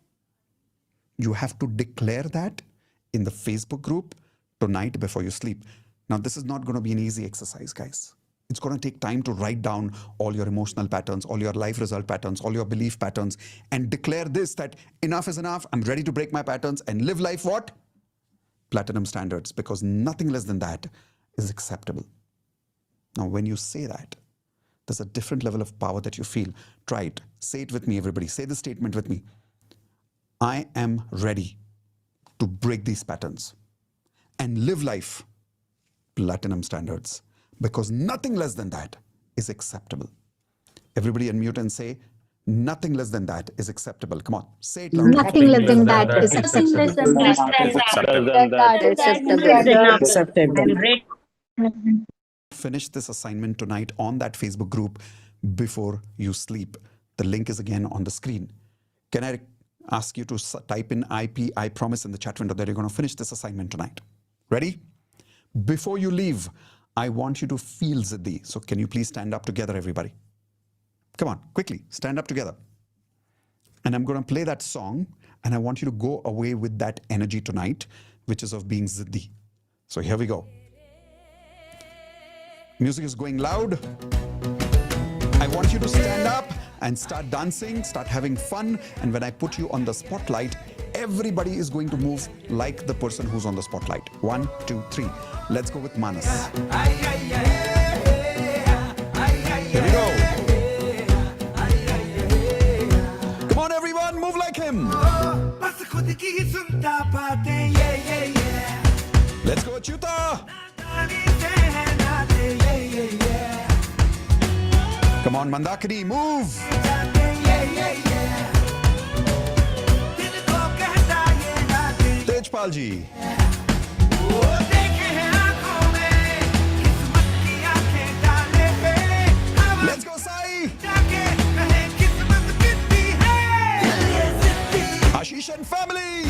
You have to declare that in the Facebook group tonight before you sleep. Now, this is not going to be an easy exercise, guys. It's going to take time to write down all your emotional patterns, all your life result patterns, all your belief patterns, and declare this, that enough is enough. I'm ready to break my patterns and live life what? Platinum standards, because nothing less than that is acceptable. Now, when you say that, there's a different level of power that you feel. Try it. Say it with me, everybody. Say the statement with me. I am ready to break these patterns and live life platinum standards, because nothing less than that is acceptable. Everybody unmute and say, nothing less than that is acceptable. Come on, say it loudly. Nothing less than that is acceptable. Finish this assignment tonight on that Facebook group before you sleep. The link is again on the screen. Can I ask you to type in IP, I promise, in the chat window that you're going to finish this assignment tonight? Ready? Before you leave, I want you to feel Ziddhi. So can you please stand up together, everybody? Come on, quickly, stand up together. And I'm going to play that song, and I want you to go away with that energy tonight, which is of being Ziddhi. So here we go. Music is going loud. I want you to stand up and start dancing, start having fun. And when I put you on the spotlight, everybody is going to move like the person who's on the spotlight. 1, 2, 3. Let's go with Manas. Here we go. Come on, everyone, move like him. Let's go, Chuta. Come on, Mandakini, move. Tejpal ji. Let's go, Sai. Ashish and family.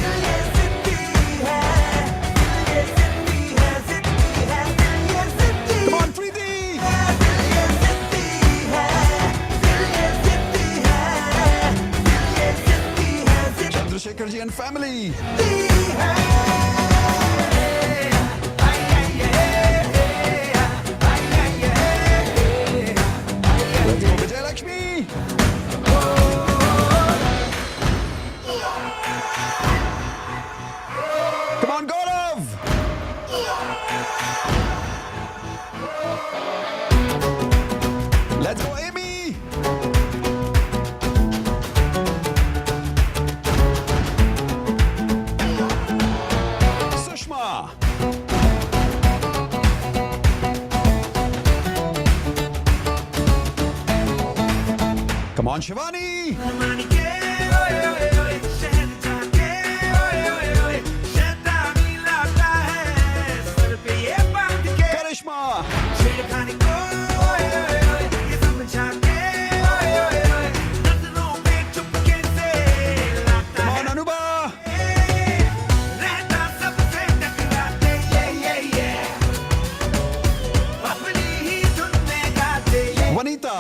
Come on, Preeti. Chandrasekhar ji and family. Let's go, Vijay Lakshmi. Come on, Gaurav. Let's go, Amy. Sushma. Come on, Shivani. Karishma. Come on, Anuba. Vanita.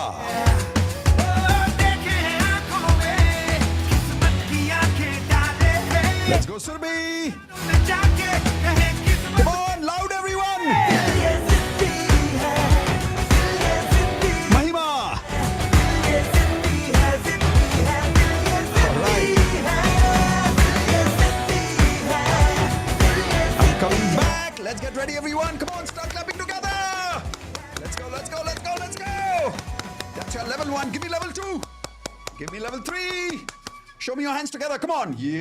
Show me your hands together. Come on. Yeah.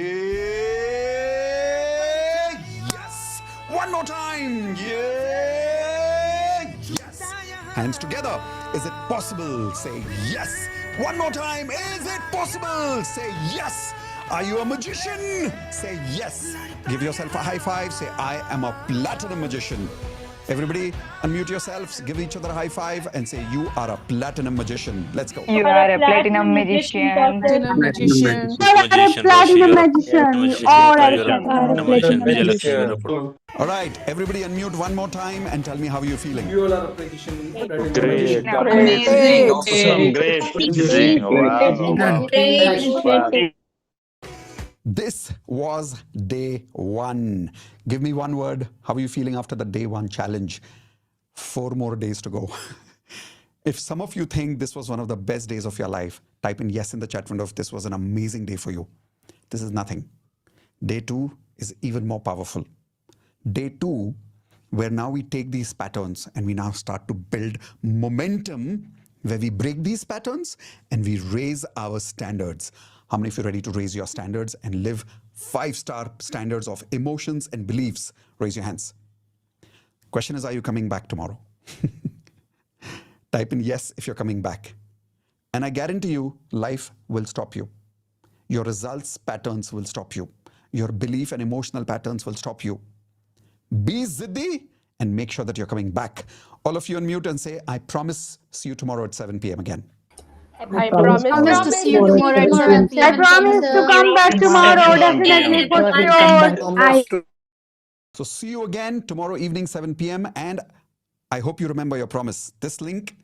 Yes. One more time. Yeah. Yes. Hands together. Is it possible? Say yes. One more time. Is it possible? Say yes. Are you a magician? Say yes. Give yourself a high five. Say, I am a platinum magician. Everybody, unmute yourselves, give each other a high five, and say, you are a platinum magician. Let's go. You are a platinum magician. Platinum magician. Platinum magician. You all are a platinum magician. All right, everybody unmute one more time and tell me how you're feeling. You all are a magician. Great. Amazing. Awesome. Great. Amazing. Wow. This was day one. Give me one word. How are you feeling after the day one challenge? 4 more days to go. If some of you think this was one of the best days of your life, type in yes in the chat window if this was an amazing day for you. This is nothing. Day 2 is even more powerful. Day 2, where now we take these patterns and we now start to build momentum, where we break these patterns and we raise our standards. How many of you are ready to raise your standards and live 5-star standards of emotions and beliefs? Raise your hands. Question is, are you coming back tomorrow? Type in yes if you're coming back. And I guarantee you, life will stop you. Your results patterns will stop you. Your belief and emotional patterns will stop you. Be ziddy and make sure that you're coming back. All of you unmute and say, I promise, see you tomorrow at 7 p.m. again. I promise To see you tomorrow at 7 p.m. I promise to come back tomorrow, definitely for sure. So see you again tomorrow evening, 7 p.m. And I hope you remember your promise. This link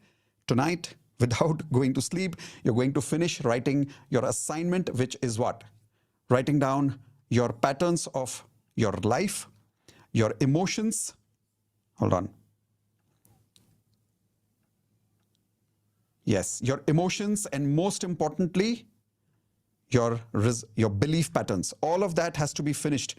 tonight, without going to sleep, you're going to finish writing your assignment, which is what? Writing down your patterns of your life, your emotions. Hold on. Yes, your emotions, and most importantly, your belief patterns. All of that has to be finished.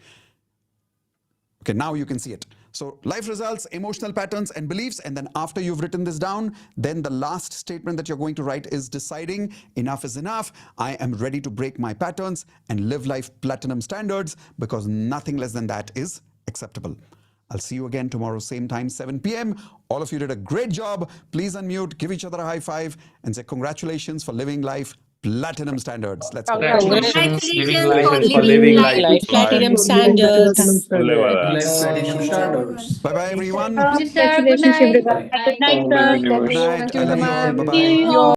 Okay, now you can see it. So life results, emotional patterns and beliefs. And then after you've written this down, then the last statement that you're going to write is deciding enough is enough. I am ready to break my patterns and live life platinum standards, because nothing less than that is acceptable. I'll see you again tomorrow, same time, 7 p.m. All of you did a great job. Please unmute, give each other a high five and say congratulations for living life platinum standards. Let's go. Congratulations. Living life. Platinum standards. Platinum standards. Bye-bye, everyone. Congratulations, everyone. Good night, Good night. I love you all. Bye-bye. See you all.